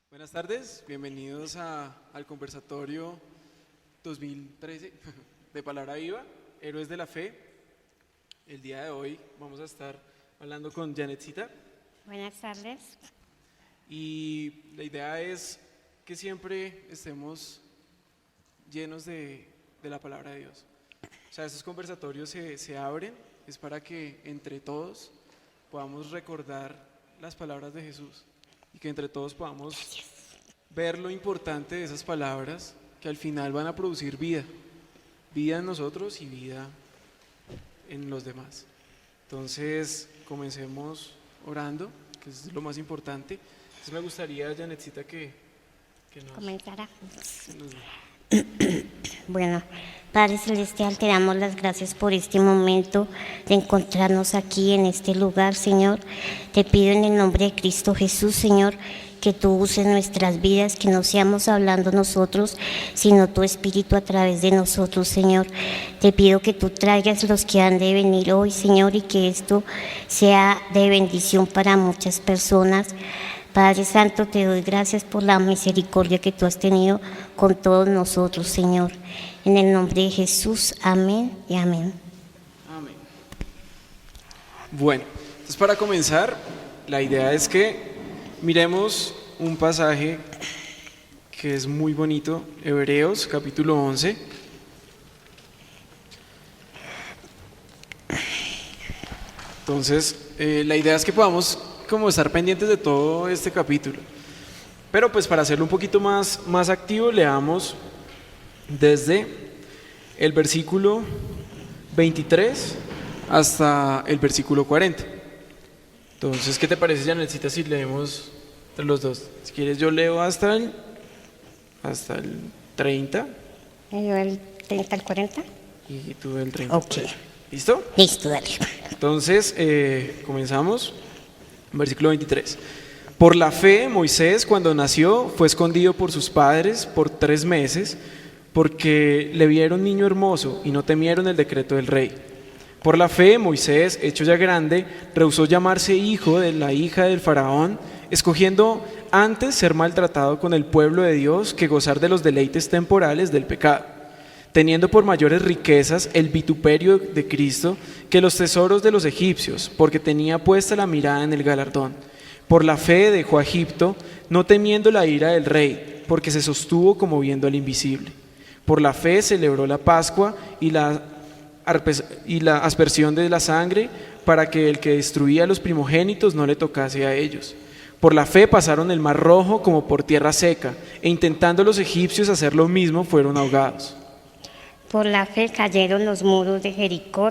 Buenas tardes, bienvenidos al conversatorio 2013 de Palabra Viva, Héroes de la Fe. El día de hoy vamos a estar hablando con Janetcita Buenas tardes. y la idea es que siempre estemos llenos de la palabra de Dios. O sea, estos conversatorios se abren, es para que entre todos podamos recordar las palabras de Jesús y que entre todos podamos ver lo importante de esas palabras que al final van a producir vida en nosotros y vida en los demás. Entonces, comencemos orando, que es lo más importante. Entonces me gustaría, Janetcita, que nos Comenzará. diga. Bueno, Padre Celestial, te damos las gracias por este momento de encontrarnos aquí en este lugar, Señor. Te pido en el nombre de Cristo Jesús, Señor, que tú uses nuestras vidas, que no seamos hablando nosotros, sino tu Espíritu a través de nosotros, Señor. Te pido que tú traigas los que han de venir hoy, Señor, y que esto sea de bendición para muchas personas. Padre Santo, te doy gracias por la misericordia que tú has tenido con todos nosotros, Señor. En el nombre de Jesús, amén y amén. Amén. Bueno, entonces para comenzar, la idea es que miremos un pasaje que es muy bonito, Hebreos capítulo 11. Entonces, la idea es que podamos como estar pendientes de todo este capítulo. Pero pues para hacerlo un poquito más activo, leamos desde el versículo 23 hasta el versículo 40. Entonces, ¿qué te parece, Janelcita, si leemos entre los dos? Si quieres, yo leo hasta el 30 ¿Yo el 30 al 40? y tú el 30. Ok. ¿Listo? Listo, dale. Entonces, comenzamos. Versículo 23. Por la fe, Moisés, cuando nació, fue escondido por sus padres por 3 meses, porque le vieron niño hermoso y no temieron el decreto del rey. Por la fe, Moisés, hecho ya grande, rehusó llamarse hijo de la hija del faraón, escogiendo antes ser maltratado con el pueblo de Dios que gozar de los deleites temporales del pecado, teniendo por mayores riquezas el vituperio de Cristo que los tesoros de los egipcios, porque tenía puesta la mirada en el galardón. Por la fe dejó a Egipto, no temiendo la ira del rey, porque se sostuvo como viendo al invisible. Por la fe celebró la Pascua y la aspersión de la sangre, para que el que destruía a los primogénitos no le tocase a ellos. Por la fe pasaron el mar Rojo como por tierra seca, e intentando los egipcios hacer lo mismo, fueron ahogados. Por la fe cayeron los muros de Jericó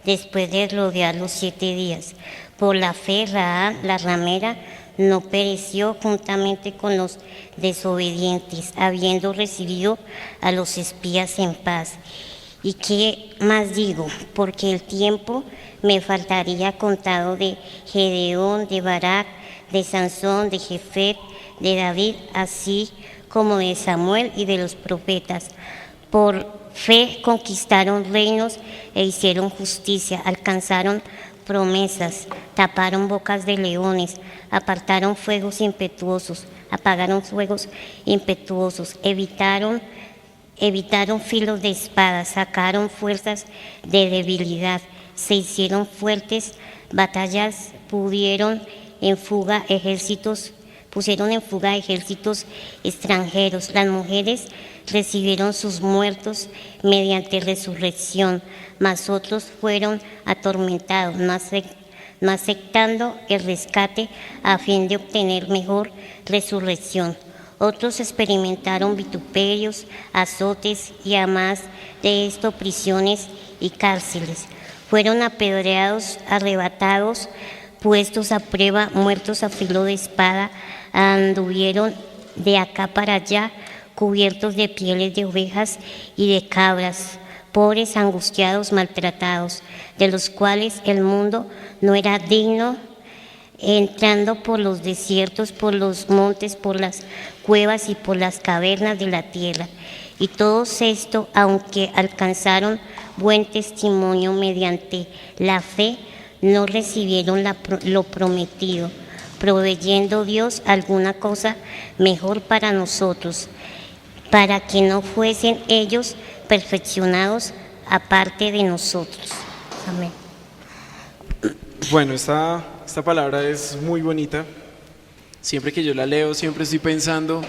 después de rodearlos 7 días. Por la fe Rahab, la ramera, no pereció juntamente con los desobedientes, habiendo recibido a los espías en paz. ¿Y qué más digo? Porque el tiempo me faltaría contado de Gedeón, de Barak, de Sansón, de Jefet, de David, así como de Samuel y de los profetas. Por fe conquistaron reinos e hicieron justicia, alcanzaron promesas, taparon bocas de leones, apagaron fuegos impetuosos, evitaron filos de espada, sacaron fuerzas de debilidad, se hicieron fuertes batallas, pusieron en fuga ejércitos extranjeros. Las mujeres recibieron sus muertos mediante resurrección, mas otros fueron atormentados, no aceptando el rescate a fin de obtener mejor resurrección. Otros experimentaron vituperios, azotes y a más de esto prisiones y cárceles. Fueron apedreados, arrebatados, puestos a prueba, muertos a filo de espada, anduvieron de acá para allá, cubiertos de pieles de ovejas y de cabras, pobres, angustiados, maltratados, de los cuales el mundo no era digno, entrando por los desiertos, por los montes, por las cuevas y por las cavernas de la tierra. Y todos esto, aunque alcanzaron buen testimonio mediante la fe, no recibieron lo prometido, proveyendo Dios alguna cosa mejor para nosotros, para que no fuesen ellos perfeccionados aparte de nosotros. Amén. Bueno, esta palabra es muy bonita. Siempre que yo la leo, siempre estoy pensando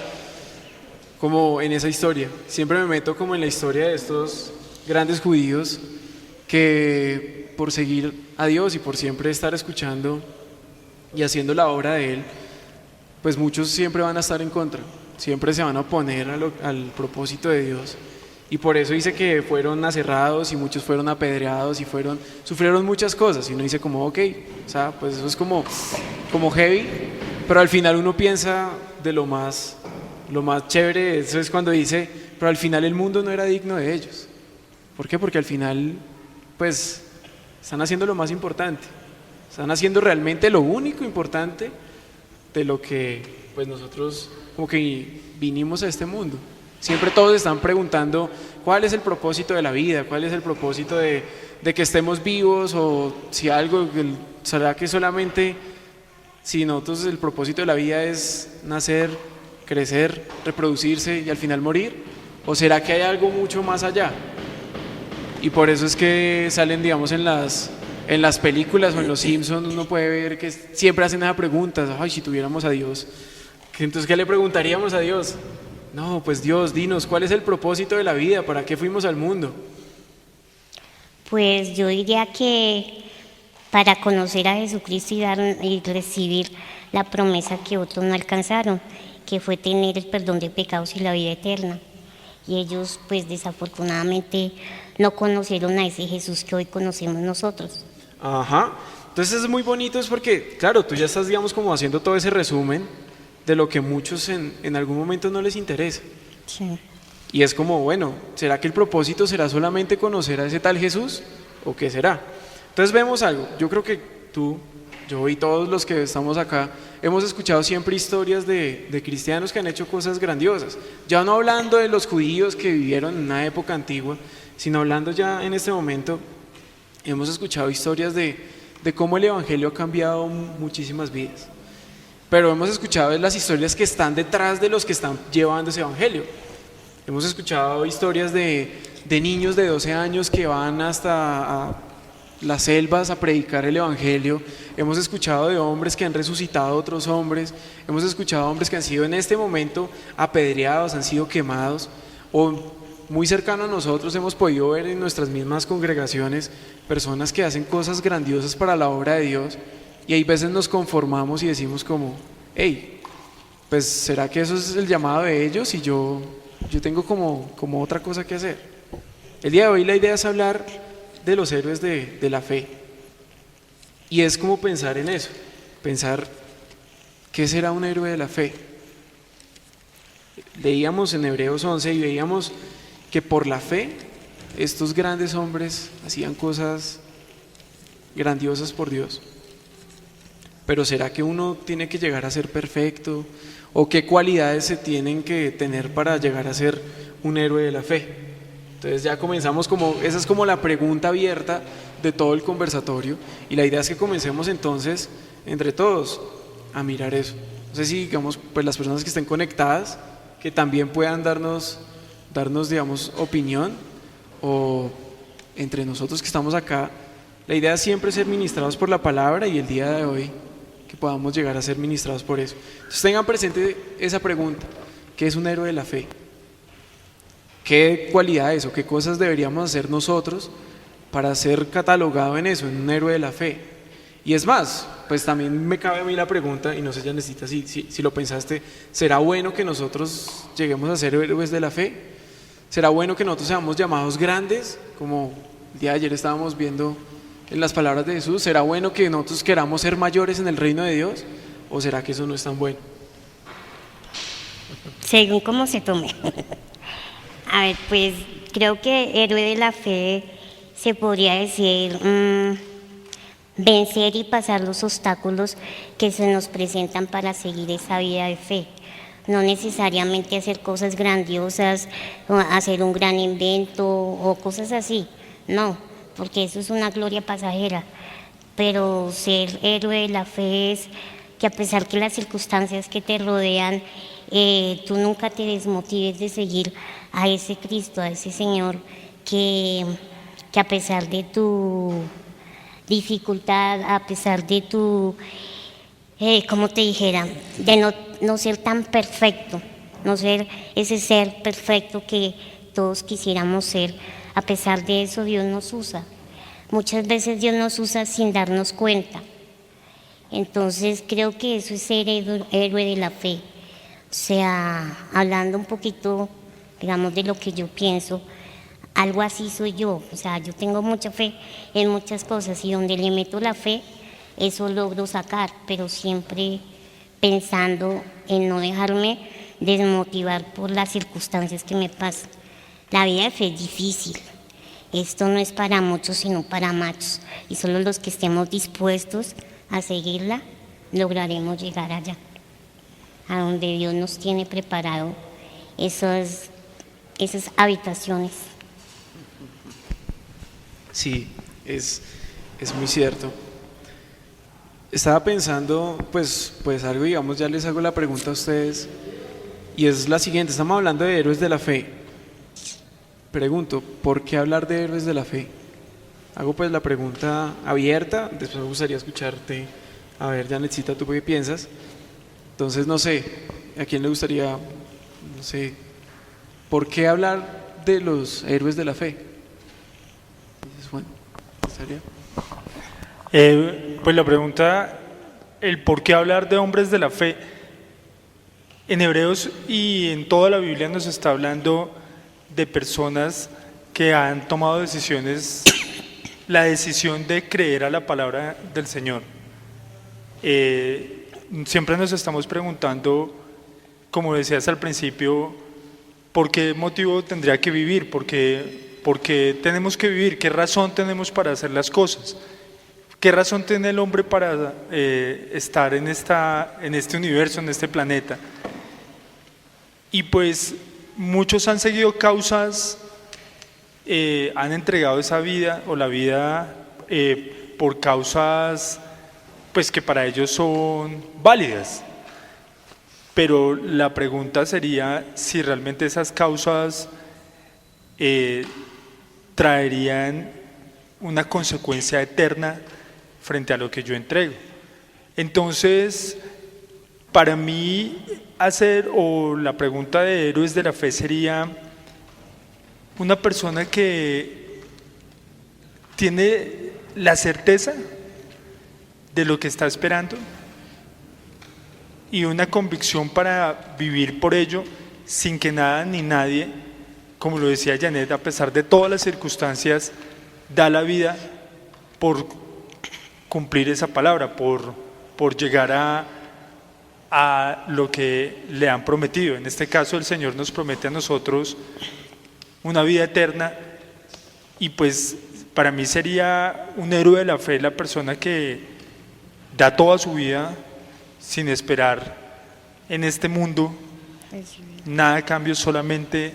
como en esa historia. Siempre me meto como en la historia de estos grandes judíos que por seguir a Dios y por siempre estar escuchando y haciendo la obra de Él, pues muchos siempre van a estar en contra, siempre se van a oponer al propósito de Dios. Y por eso dice que fueron aserrados y muchos fueron apedreados y sufrieron muchas cosas. Y uno dice como, ok, o sea, pues eso es como heavy, pero al final uno piensa de lo más chévere, eso es cuando dice, pero al final el mundo no era digno de ellos. ¿Por qué? Porque al final, pues, están haciendo lo más importante, están haciendo realmente lo único importante de lo que, pues, nosotros como que vinimos a este mundo. Siempre todos están preguntando cuál es el propósito de la vida, cuál es el propósito de que estemos vivos, o si algo, será que solamente si nosotros el propósito de la vida es nacer, crecer, reproducirse y al final morir, o será que hay algo mucho más allá. Y por eso es que salen, digamos, en las películas o en los Simpsons, uno puede ver que siempre hacen esas preguntas. Ay, si tuviéramos a Dios, entonces ¿qué le preguntaríamos a Dios? No, pues Dios, dinos, ¿cuál es el propósito de la vida? ¿Para qué fuimos al mundo? Pues yo diría que para conocer a Jesucristo y recibir la promesa que otros no alcanzaron, que fue tener el perdón de pecados y la vida eterna. Y ellos, pues desafortunadamente, no conocieron a ese Jesús que hoy conocemos nosotros. Ajá, entonces es muy bonito, es porque, claro, tú ya estás, digamos, como haciendo todo ese resumen de lo que muchos en algún momento no les interesa. Sí. Y es como, bueno, ¿será que el propósito será solamente conocer a ese tal Jesús? ¿O qué será? Entonces vemos algo, yo creo que tú, yo y todos los que estamos acá, hemos escuchado siempre historias de cristianos que han hecho cosas grandiosas. Ya no hablando de los judíos que vivieron en una época antigua, sino hablando ya en este momento, hemos escuchado historias de cómo el Evangelio ha cambiado muchísimas vidas. Pero hemos escuchado las historias que están detrás de los que están llevando ese Evangelio. Hemos escuchado historias de niños de 12 años que van hasta a las selvas a predicar el Evangelio. Hemos escuchado de hombres que han resucitado a otros hombres. Hemos escuchado hombres que han sido en este momento apedreados, han sido quemados. O muy cercano a nosotros hemos podido ver en nuestras mismas congregaciones personas que hacen cosas grandiosas para la obra de Dios. Y hay veces nos conformamos y decimos como, hey, pues ¿será que eso es el llamado de ellos? Y yo tengo como otra cosa que hacer. El día de hoy la idea es hablar de los héroes de la fe. Y es como pensar en eso, pensar, ¿qué será un héroe de la fe? Leíamos en Hebreos 11 y veíamos que por la fe estos grandes hombres hacían cosas grandiosas por Dios. Pero ¿será que uno tiene que llegar a ser perfecto? ¿O qué cualidades se tienen que tener para llegar a ser un héroe de la fe? Entonces ya comenzamos esa es como la pregunta abierta de todo el conversatorio, y la idea es que comencemos entonces entre todos a mirar eso. No sé si, digamos, pues las personas que estén conectadas, que también puedan darnos digamos, opinión, o entre nosotros que estamos acá, la idea es siempre ser ministrados por la palabra, y el día de hoy que podamos llegar a ser ministrados por eso. Entonces tengan presente esa pregunta: ¿qué es un héroe de la fe? ¿Qué cualidades o qué cosas deberíamos hacer nosotros para ser catalogado en eso, en un héroe de la fe? Y es más, pues también me cabe a mí la pregunta, y no sé, ya necesitas, si lo pensaste, ¿será bueno que nosotros lleguemos a ser héroes de la fe? ¿Será bueno que nosotros seamos llamados grandes, como el día de ayer estábamos viendo en las palabras de Jesús? ¿Será bueno que nosotros queramos ser mayores en el reino de Dios? ¿O será que eso no es tan bueno? Según cómo se tome. A ver, pues creo que héroe de la fe se podría decir vencer y pasar los obstáculos que se nos presentan para seguir esa vida de fe. No necesariamente hacer cosas grandiosas, o hacer un gran invento o cosas así, no, porque eso es una gloria pasajera. Pero ser héroe de la fe es que a pesar que las circunstancias que te rodean, tú nunca te desmotives de seguir a ese Cristo, a ese Señor, que a pesar de tu dificultad, a pesar de tu, como te dijera, de no ser tan perfecto, no ser ese ser perfecto que todos quisiéramos ser, a pesar de eso Dios nos usa. Muchas veces Dios nos usa sin darnos cuenta. Entonces creo que eso es ser héroe de la fe. O sea, hablando un poquito, digamos, de lo que yo pienso, algo así soy yo. O sea, yo tengo mucha fe en muchas cosas y donde le meto la fe, eso logro sacar, pero siempre pensando en no dejarme desmotivar por las circunstancias que me pasan. La vida de fe es difícil. Esto no es para muchos, sino para machos. Y solo los que estemos dispuestos a seguirla, lograremos llegar allá, a donde Dios nos tiene preparado esas habitaciones. Sí, es muy cierto. Estaba pensando, pues algo, digamos, ya les hago la pregunta a ustedes, y es la siguiente. Estamos hablando de héroes de la fe. Pregunto, ¿por qué hablar de héroes de la fe? Hago pues la pregunta abierta, después me gustaría escucharte. A ver, Janetcita, ¿tú qué piensas? Entonces, no sé, ¿a quién le gustaría, no sé, por qué hablar de los héroes de la fe? Entonces, bueno, estaría. Pues la pregunta, el por qué hablar de hombres de la fe, en Hebreos y en toda la Biblia nos está hablando de personas que han tomado decisiones, la decisión de creer a la palabra del Señor. Siempre nos estamos preguntando, como decías al principio, ¿por qué motivo tendría que vivir? ¿Por qué tenemos que vivir? ¿Qué razón tenemos para hacer las cosas? ¿Qué razón tiene el hombre para estar en este universo, en este planeta? Y pues muchos han seguido causas, han entregado esa vida o la vida por causas pues que para ellos son válidas. Pero la pregunta sería si realmente esas causas traerían una consecuencia eterna frente a lo que yo entrego. Entonces, para mí la pregunta de héroes de la fe sería una persona que tiene la certeza de lo que está esperando y una convicción para vivir por ello sin que nada ni nadie, como lo decía Janet, a pesar de todas las circunstancias, da la vida por cumplir esa palabra, por llegar a lo que le han prometido. En este caso el Señor nos promete a nosotros una vida eterna y pues para mí sería un héroe de la fe la persona que da toda su vida sin esperar en este mundo nada a cambio, solamente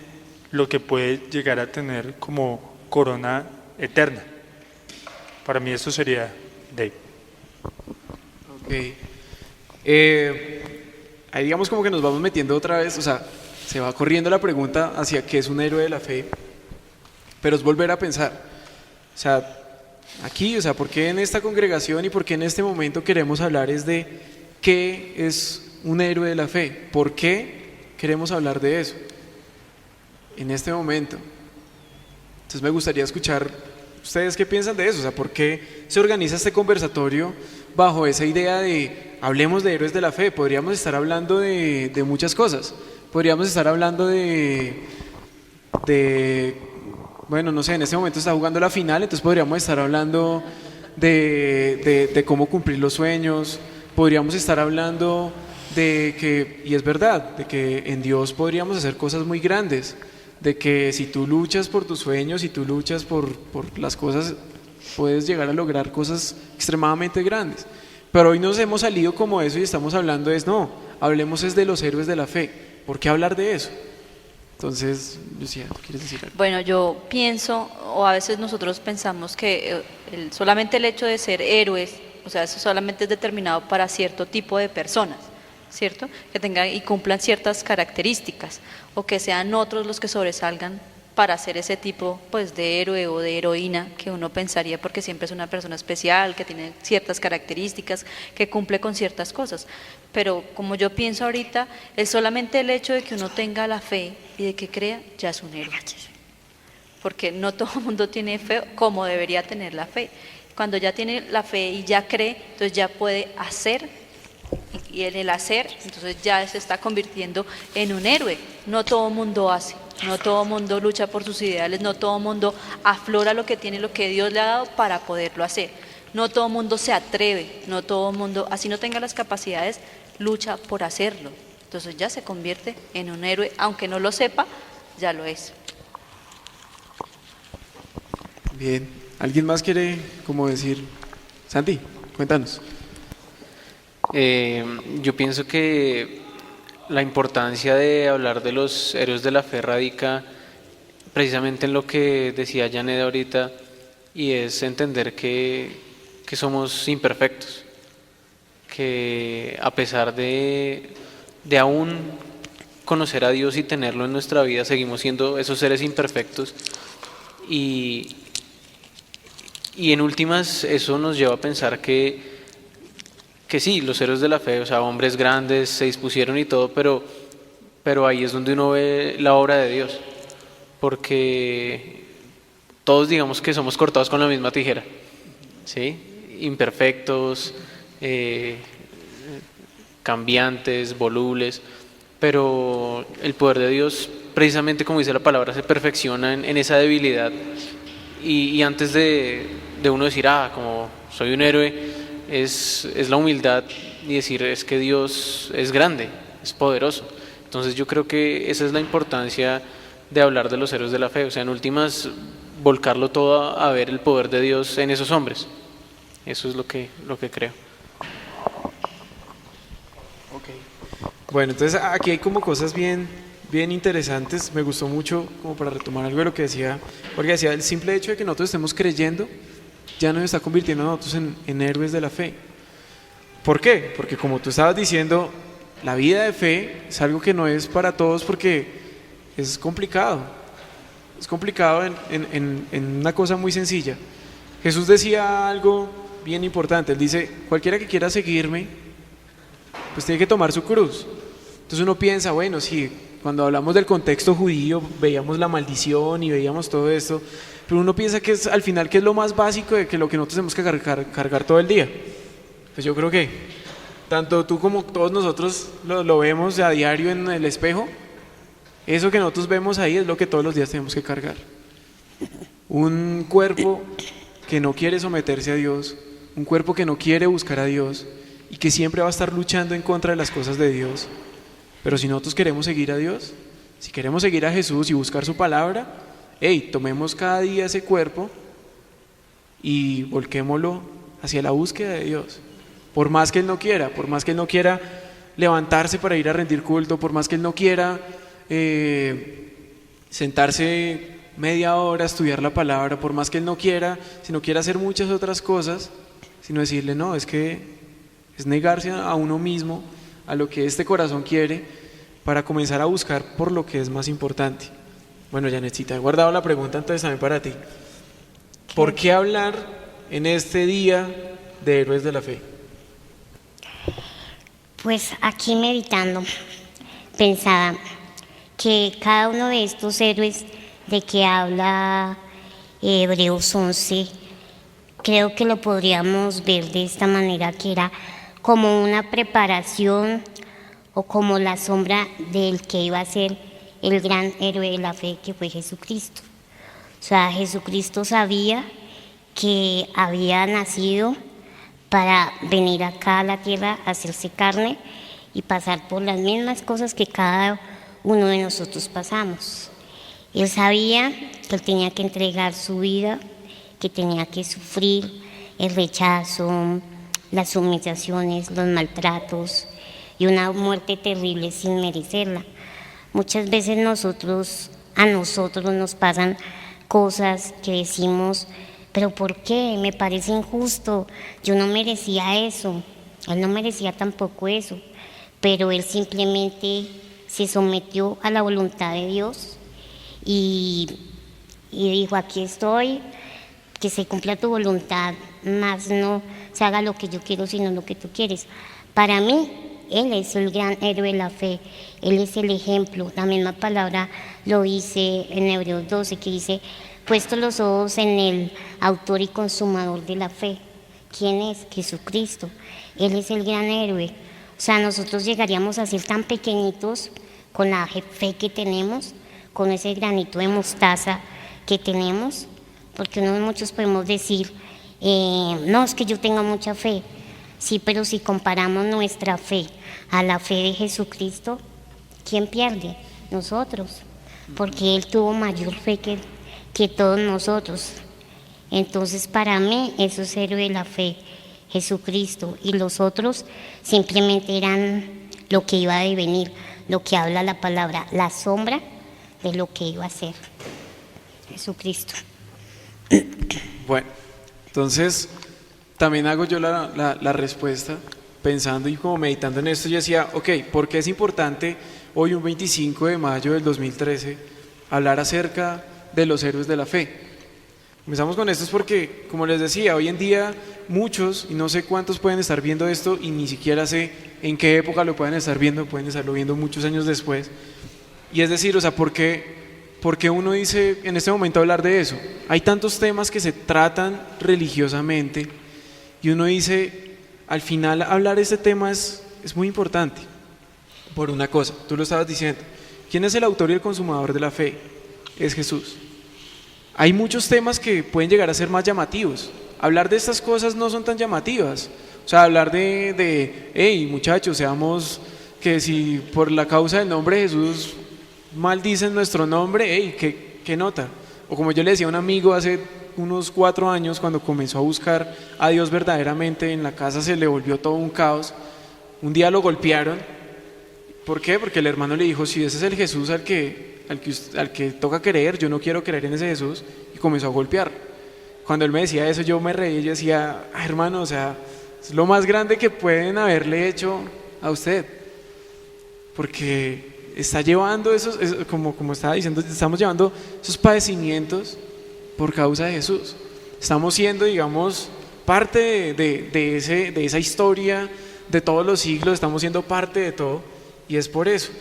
lo que puede llegar a tener como corona eterna. Para mí eso sería Dave. Ok. Ahí digamos como que nos vamos metiendo otra vez, o sea, se va corriendo la pregunta hacia qué es un héroe de la fe, pero es volver a pensar, o sea, aquí, o sea, ¿por qué en esta congregación y por qué en este momento queremos hablar es de qué es un héroe de la fe? ¿Por qué queremos hablar de eso en este momento? Entonces me gustaría escuchar ustedes qué piensan de eso, o sea, ¿por qué se organiza este conversatorio bajo esa idea de hablemos de héroes de la fe? Podríamos estar hablando de muchas cosas, podríamos estar hablando de bueno, no sé, en este momento está jugando la final, entonces podríamos estar hablando de cómo cumplir los sueños, podríamos estar hablando de que, y es verdad, de que en Dios podríamos hacer cosas muy grandes, de que si tú luchas por tus sueños, si tú luchas por las cosas, puedes llegar a lograr cosas extremadamente grandes. Pero hoy nos hemos salido como eso y estamos hablando no, hablemos es de los héroes de la fe. ¿Por qué hablar de eso? Entonces, Lucía, ¿quieres decir algo? Bueno, yo pienso, o a veces nosotros pensamos que solamente el hecho de ser héroes o sea, eso solamente es determinado para cierto tipo de personas, ¿cierto? Que tengan y cumplan ciertas características, o que sean otros los que sobresalgan para ser ese tipo pues de héroe o de heroína que uno pensaría, porque siempre es una persona especial, que tiene ciertas características, que cumple con ciertas cosas. Pero como yo pienso ahorita, es solamente el hecho de que uno tenga la fe y de que crea, ya es un héroe. Porque no todo el mundo tiene fe como debería tener la fe. Cuando ya tiene la fe y ya cree, entonces ya puede hacer, y en el hacer, entonces ya se está convirtiendo en un héroe. No todo el mundo hace, no todo el mundo lucha por sus ideales, no todo el mundo aflora lo que tiene, lo que Dios le ha dado para poderlo hacer. No todo el mundo se atreve, no todo el mundo, así no tenga las capacidades, lucha por hacerlo. Entonces ya se convierte en un héroe, aunque no lo sepa, ya lo es. Bien, ¿alguien más quiere como decir? Santi, cuéntanos. Yo pienso que la importancia de hablar de los héroes de la fe radica precisamente en lo que decía Janet ahorita, y es entender que somos imperfectos, que a pesar de aún conocer a Dios y tenerlo en nuestra vida, seguimos siendo esos seres imperfectos, y en últimas eso nos lleva a pensar que sí, los héroes de la fe, o sea, hombres grandes se dispusieron y todo, pero ahí es donde uno ve la obra de Dios, porque todos digamos que somos cortados con la misma tijera, ¿sí? Imperfectos, cambiantes, volubles, pero el poder de Dios, precisamente como dice la palabra, se perfecciona en esa debilidad, y antes de uno decir, como soy un héroe, es la humildad y decir, es que Dios es grande, es poderoso. Entonces yo creo que esa es la importancia de hablar de los héroes de la fe, o sea, en últimas, volcarlo todo a ver el poder de Dios en esos hombres. Eso es lo que creo. Bueno, entonces aquí hay como cosas bien interesantes. Me gustó mucho, como para retomar algo de lo que decía, porque decía, el simple hecho de que nosotros estemos creyendo ya nos está convirtiendo a nosotros en héroes de la fe. ¿Por qué? Porque como tú estabas diciendo, la vida de fe es algo que no es para todos, porque es complicado. Es complicado en una cosa muy sencilla. Jesús decía algo bien importante. Él dice, cualquiera que quiera seguirme, pues tiene que tomar su cruz. Entonces uno piensa, bueno, sí, cuando hablamos del contexto judío veíamos la maldición y veíamos todo esto, pero uno piensa que es al final que es lo más básico de que lo que nosotros tenemos que cargar todo el día. Pues yo creo que tanto tú como todos nosotros lo vemos a diario en el espejo. Eso que nosotros vemos ahí es lo que todos los días tenemos que cargar. Un cuerpo que no quiere someterse a Dios, un cuerpo que no quiere buscar a Dios y que siempre va a estar luchando en contra de las cosas de Dios. Pero si nosotros queremos seguir a Dios, si queremos seguir a Jesús y buscar su palabra, tomemos cada día ese cuerpo y volquémoslo hacia la búsqueda de Dios. Por más que Él no quiera, por más que Él no quiera levantarse para ir a rendir culto, por más que Él no quiera sentarse media hora a estudiar la palabra, por más que Él no quiera, si no quiere hacer muchas otras cosas, sino decirle, no, es que es negarse a uno mismo, a lo que este corazón quiere, para comenzar a buscar por lo que es más importante. Bueno, Janetcita, he guardado la pregunta entonces también para ti. ¿Por qué hablar en este día de héroes de la fe? Pues aquí meditando, pensaba que cada uno de estos héroes de que habla Hebreos 11, creo que lo podríamos ver de esta manera, que era como una preparación o como la sombra del que iba a ser el gran héroe de la fe, que fue Jesucristo. O sea, Jesucristo sabía que había nacido para venir acá a la tierra, hacerse carne y pasar por las mismas cosas que cada uno de nosotros pasamos. Él sabía que él tenía que entregar su vida, que tenía que sufrir el rechazo, las humillaciones, los maltratos y una muerte terrible sin merecerla. Muchas veces a nosotros nos pasan cosas que decimos, pero ¿por qué? Me parece injusto, yo no merecía eso, él no merecía tampoco eso, pero él simplemente se sometió a la voluntad de Dios y dijo, aquí estoy, que se cumpla tu voluntad, más no se haga lo que yo quiero, sino lo que tú quieres. Para mí, él es el gran héroe de la fe, él es el ejemplo. La misma palabra lo dice en Hebreos 12, que dice, puesto los ojos en el autor y consumador de la fe. ¿Quién es? Jesucristo. Él es el gran héroe. O sea, nosotros llegaríamos a ser tan pequeñitos con la fe que tenemos, con ese granito de mostaza que tenemos, porque muchos podemos decir, no, es que yo tengo mucha fe. Sí, pero si comparamos nuestra fe a la fe de Jesucristo, ¿quién pierde? Nosotros, porque Él tuvo mayor fe que todos nosotros. Entonces, para mí, eso es héroe de la fe, Jesucristo, y los otros simplemente eran lo que iba a devenir, lo que habla la palabra, la sombra de lo que iba a ser Jesucristo. Bueno, entonces también hago yo la respuesta pensando y como meditando en esto. Yo decía, ok, ¿por qué es importante hoy un 25 de mayo del 2013 hablar acerca de los héroes de la fe? Empezamos con esto es porque, como les decía, hoy en día muchos, y no sé cuántos pueden estar viendo esto y ni siquiera sé en qué época lo pueden estar viendo, pueden estarlo viendo muchos años después. Y es decir, o sea, ¿por qué uno dice en este momento hablar de eso? Hay tantos temas que se tratan religiosamente y uno dice, al final hablar de este tema es muy importante. Por una cosa, tú lo estabas diciendo, ¿quién es el autor y el consumador de la fe? Es Jesús. Hay muchos temas que pueden llegar a ser más llamativos. Hablar de estas cosas no son tan llamativas. O sea, hablar hey muchachos, seamos que si por la causa del nombre de Jesús maldicen nuestro nombre, hey, ¿qué nota? O como yo le decía a un amigo hace unos 4 años, cuando comenzó a buscar a Dios verdaderamente, en la casa se le volvió todo un caos. Un día lo golpearon. ¿Por qué? Porque el hermano le dijo, si ese es el Jesús al que toca creer, yo no quiero creer en ese Jesús, y comenzó a golpear. Cuando él me decía eso, yo me reí y yo decía, hermano, o sea, es lo más grande que pueden haberle hecho a usted, porque está llevando como estaba diciendo, estamos llevando esos padecimientos por causa de Jesús. Estamos siendo, digamos, parte de esa historia de todos los siglos, estamos siendo parte de todo, y es por eso.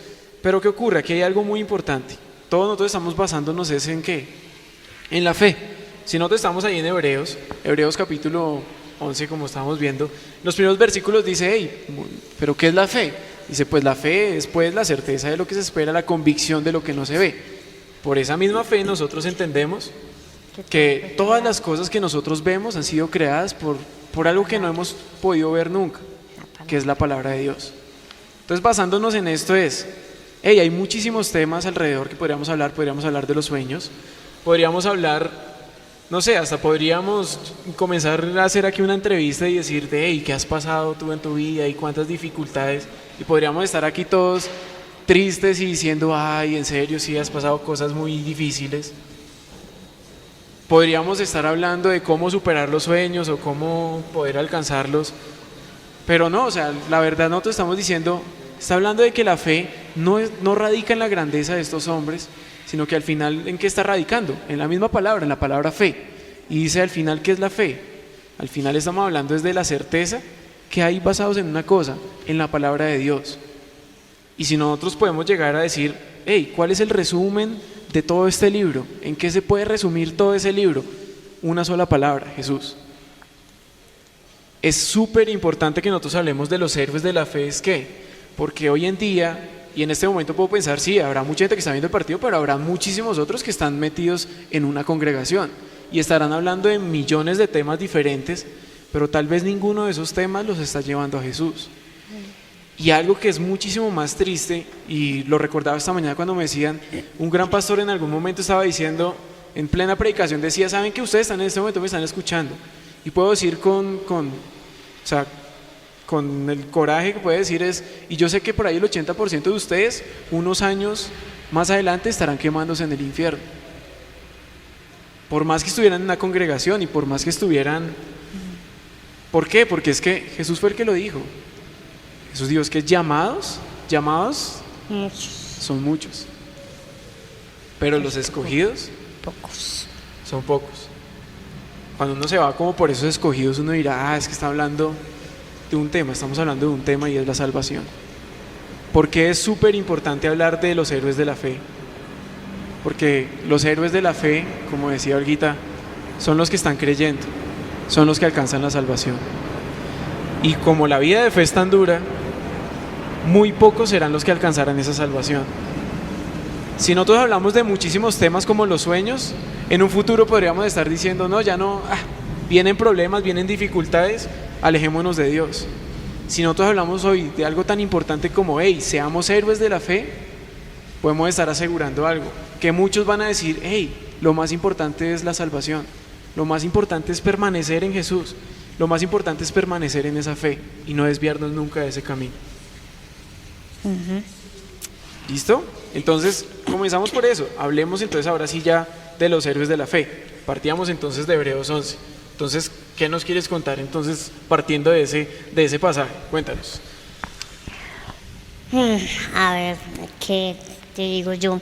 Pero ¿qué ocurre? Aquí hay algo muy importante. Todos nosotros estamos basándonos ¿en qué? En la fe. Si nosotros estamos ahí en Hebreos capítulo 11, como estamos viendo, los primeros versículos dice, hey, ¿pero qué es la fe? Dice, pues la fe es pues la certeza de lo que se espera, la convicción de lo que no se ve. Por esa misma fe nosotros entendemos que todas las cosas que nosotros vemos han sido creadas por algo que no hemos podido ver nunca, que es la palabra de Dios. Entonces, basándonos en esto hay muchísimos temas alrededor que podríamos hablar de los sueños, podríamos hablar, no sé, hasta podríamos comenzar a hacer aquí una entrevista y decirte, hey, ¿qué has pasado tú en tu vida y cuántas dificultades? Y podríamos estar aquí todos tristes y diciendo, ay, en serio, sí, has pasado cosas muy difíciles. Podríamos estar hablando de cómo superar los sueños o cómo poder alcanzarlos, pero no, o sea, la verdad nosotros estamos diciendo, está hablando de que la fe no radica en la grandeza de estos hombres, sino que al final, ¿en qué está radicando? En la misma palabra, en la palabra fe. Y dice al final, ¿qué es la fe? Al final estamos hablando desde la certeza que hay basados en una cosa, en la palabra de Dios. Y si nosotros podemos llegar a decir, hey, ¿cuál es el resumen de todo este libro? ¿En qué se puede resumir todo ese libro? Una sola palabra, Jesús. Es súper importante que nosotros hablemos de los héroes de la fe, ¿es qué? Porque hoy en día, y en este momento puedo pensar, sí, habrá mucha gente que está viendo el partido, pero habrá muchísimos otros que están metidos en una congregación y estarán hablando de millones de temas diferentes, pero tal vez ninguno de esos temas los está llevando a Jesús. Y algo que es muchísimo más triste, y lo recordaba esta mañana cuando me decían, un gran pastor en algún momento estaba diciendo, en plena predicación decía, ¿saben que ustedes están en este momento me están escuchando? Y puedo decir con el coraje que puede decir y yo sé que por ahí el 80% de ustedes, unos años más adelante, estarán quemándose en el infierno. por más que estuvieran en una congregación y por más que estuvieran... ¿Por qué? Porque es que Jesús fue el que lo dijo. Jesús dijo es que llamados Muchos, son muchos, pero los escogidos pocos. son pocos. Cuando uno se va como por esos escogidos, uno dirá, es que está hablando de un tema, estamos hablando de un tema y es la salvación. Porque es súper importante hablar de los héroes de la fe. Porque los héroes de la fe, como decía Olguita, son los que están creyendo, son los que alcanzan la salvación. Y como la vida de fe es tan dura, muy pocos serán los que alcanzarán esa salvación. Si nosotros hablamos de muchísimos temas como los sueños, en un futuro podríamos estar diciendo, no, ya no, vienen problemas, vienen dificultades, alejémonos de Dios. Si nosotros hablamos hoy de algo tan importante como, hey, seamos héroes de la fe, podemos estar asegurando algo, que muchos van a decir, hey, lo más importante es la salvación, lo más importante es permanecer en Jesús, lo más importante es permanecer en esa fe y no desviarnos nunca de ese camino. ¿Listo? Entonces, comenzamos por eso. Hablemos entonces ahora sí ya de los héroes de la fe. Partíamos entonces de Hebreos 11. Entonces, ¿qué nos quieres contar entonces partiendo de ese pasaje? Cuéntanos. A ver, ¿qué te digo yo?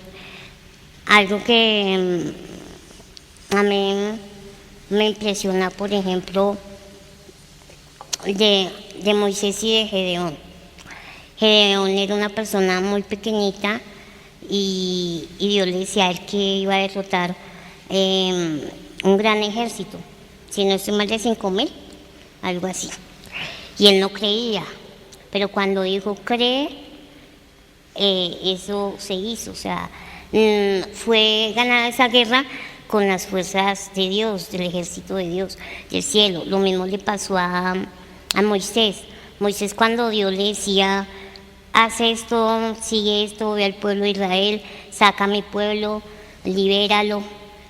Algo que a mí me impresiona, por ejemplo, de Moisés y de Gedeón. Gedeón era una persona muy pequeñita y Dios le decía a él que iba a derrotar un gran ejército, si no estoy mal de 5,000, algo así. Y él no creía, pero cuando dijo cree, eso se hizo, o sea, fue ganada esa guerra con las fuerzas de Dios, del ejército de Dios, del cielo. Lo mismo le pasó a Moisés. Moisés, cuando Dios le decía, haz esto, sigue esto, ve al pueblo de Israel, saca a mi pueblo, libéralo,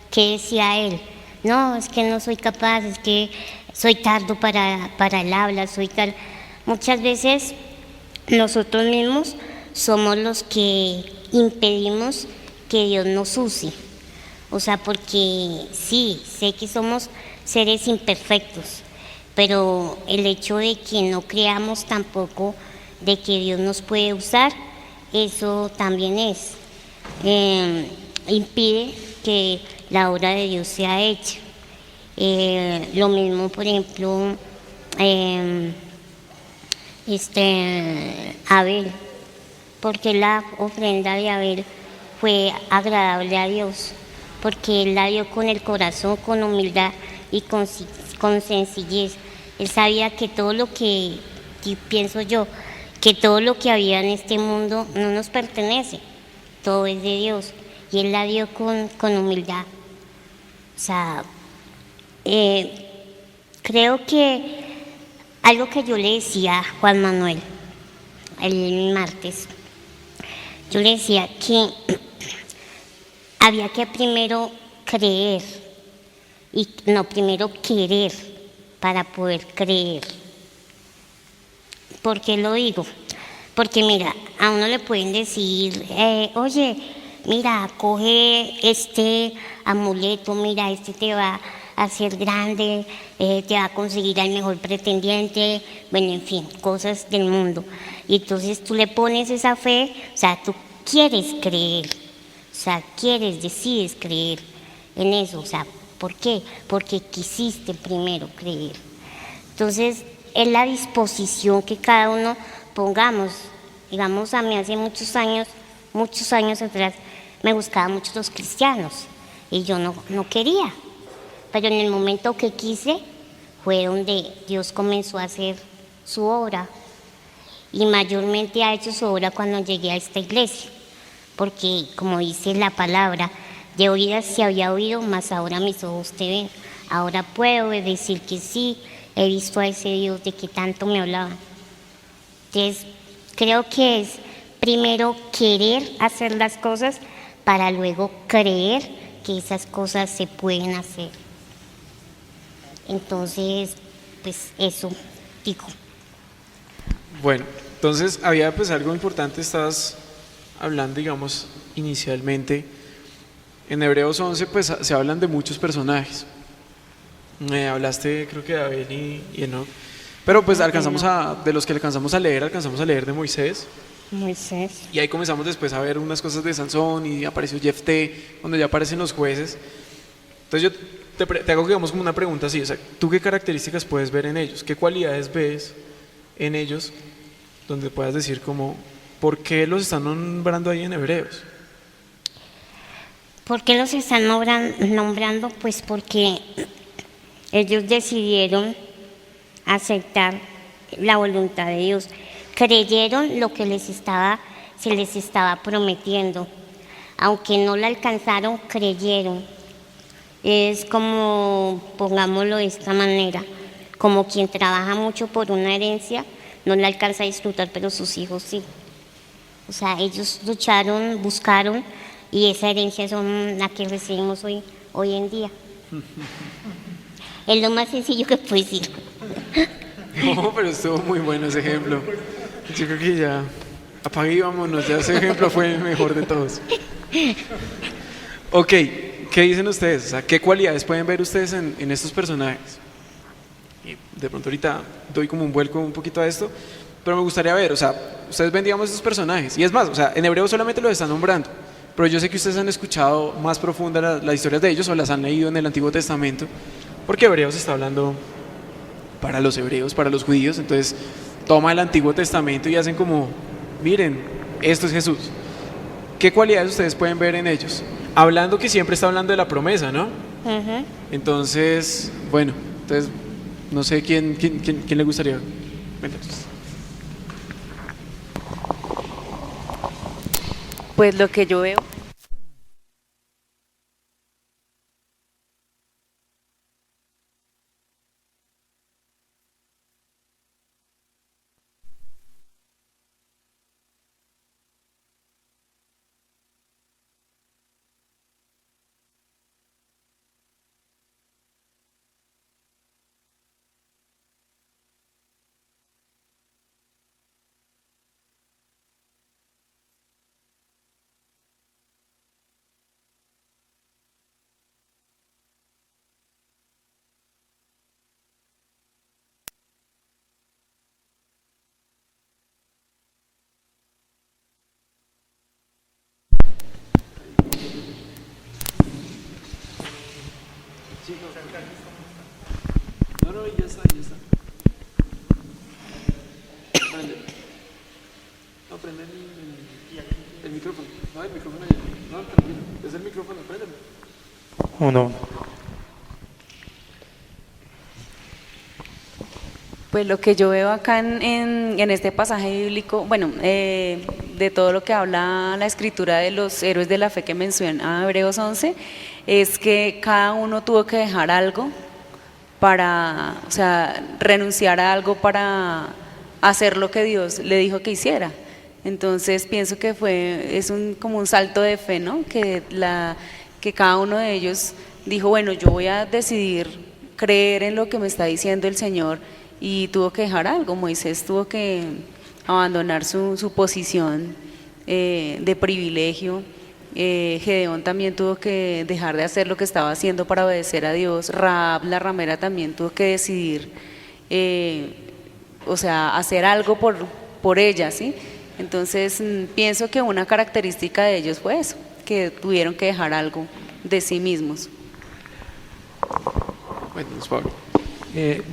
¿qué decía él? No, es que no soy capaz, es que soy tardo para el habla, soy tal. Muchas veces nosotros mismos somos los que impedimos que Dios nos use. O sea, porque sí, sé que somos seres imperfectos, pero el hecho de que no creamos tampoco de que Dios nos puede usar, eso también impide que la obra de Dios sea hecha. Lo mismo, por ejemplo, Abel, porque la ofrenda de Abel fue agradable a Dios, porque él la dio con el corazón, con humildad y con sencillez. Él sabía que todo lo que pienso yo, que todo lo que había en este mundo no nos pertenece, todo es de Dios, y él la dio con humildad. O sea, creo que algo que yo le decía a Juan Manuel el martes, yo le decía que había que primero creer, y no, primero querer para poder creer. ¿Por qué lo digo? Porque mira, a uno le pueden decir, oye, mira, coge este amuleto, mira, este te va a hacer grande, te va a conseguir al mejor pretendiente, bueno, en fin, cosas del mundo. Y entonces tú le pones esa fe, o sea, tú quieres creer, o sea, decides creer en eso, o sea, ¿por qué? Porque quisiste primero creer. Entonces, es la disposición que cada uno pongamos. Digamos, a mí hace muchos años atrás, me buscaban mucho los cristianos y yo no quería. Pero en el momento que quise, fue donde Dios comenzó a hacer su obra. Y mayormente ha hecho su obra cuando llegué a esta iglesia. Porque, como dice la palabra, de oídas se había oído, mas ahora mis ojos te ven. Ahora puedo decir que sí, he visto a ese Dios de que tanto me hablaba. Entonces, creo que es primero querer hacer las cosas para luego creer que esas cosas se pueden hacer. Entonces, pues eso digo. Bueno, entonces había pues algo importante, estabas hablando, digamos, inicialmente En Hebreos 11 pues se hablan de muchos personajes. Hablaste creo que de Abel y Enoc. Pero pues de los que alcanzamos a leer de Moisés. Moisés. Y ahí comenzamos después a ver unas cosas de Sansón y apareció Jefté, donde ya aparecen los jueces. Entonces yo te hago, digamos, como una pregunta así, o sea, ¿tú qué características puedes ver en ellos? ¿Qué cualidades ves en ellos donde puedas decir como, ¿por qué los están nombrando ahí en Hebreos? ¿Por qué los están nombrando? Pues porque ellos decidieron aceptar la voluntad de Dios. Creyeron lo que se les estaba prometiendo. Aunque no la alcanzaron, creyeron. Es como, pongámoslo de esta manera, como quien trabaja mucho por una herencia, no la alcanza a disfrutar, pero sus hijos sí. O sea, ellos lucharon, buscaron, y esa herencia son la que recibimos hoy en día. Es lo más sencillo que puedo decir. No, pero estuvo muy bueno ese ejemplo. Yo creo que ya apague y vámonos, ya ese ejemplo fue el mejor de todos. Ok, ¿qué dicen ustedes? O sea, ¿qué cualidades pueden ver ustedes en estos personajes? Y de pronto ahorita doy como un vuelco un poquito a esto, pero me gustaría ver, o sea, ustedes ven, digamos, estos personajes. Y es más, o sea, en hebreo solamente los están nombrando, pero yo sé que ustedes han escuchado más profunda las historias de ellos o las han leído en el Antiguo Testamento, porque Hebreos está hablando para los hebreos, para los judíos. Entonces toma el Antiguo Testamento y hacen como, miren, esto es Jesús. ¿Qué cualidades ustedes pueden ver en ellos? Hablando que siempre está hablando de la promesa, ¿no? Ujú. Entonces, bueno, entonces no sé quién le gustaría. Entonces, Pues lo que yo veo, no, ya está. No, prende el micrófono. No, el micrófono allá. No, tranquilo, es el micrófono, préndelo. Uno. pues lo que yo veo acá en este pasaje bíblico, bueno, de todo lo que habla la escritura de los héroes de la fe que menciona Hebreos 11, es que cada uno tuvo que dejar algo para, o sea, renunciar a algo para hacer lo que Dios le dijo que hiciera. Entonces pienso que es como un salto de fe, ¿no? Que cada uno de ellos dijo, bueno, yo voy a decidir creer en lo que me está diciendo el Señor, y tuvo que dejar algo. Moisés tuvo que abandonar su posición de privilegio. Gedeón también tuvo que dejar de hacer lo que estaba haciendo para obedecer a Dios. Rahab, la ramera, también tuvo que decidir, o sea, hacer algo por ella, ¿sí? Entonces pienso que una característica de ellos fue eso, que tuvieron que dejar algo de sí mismos. Bueno, Pablo.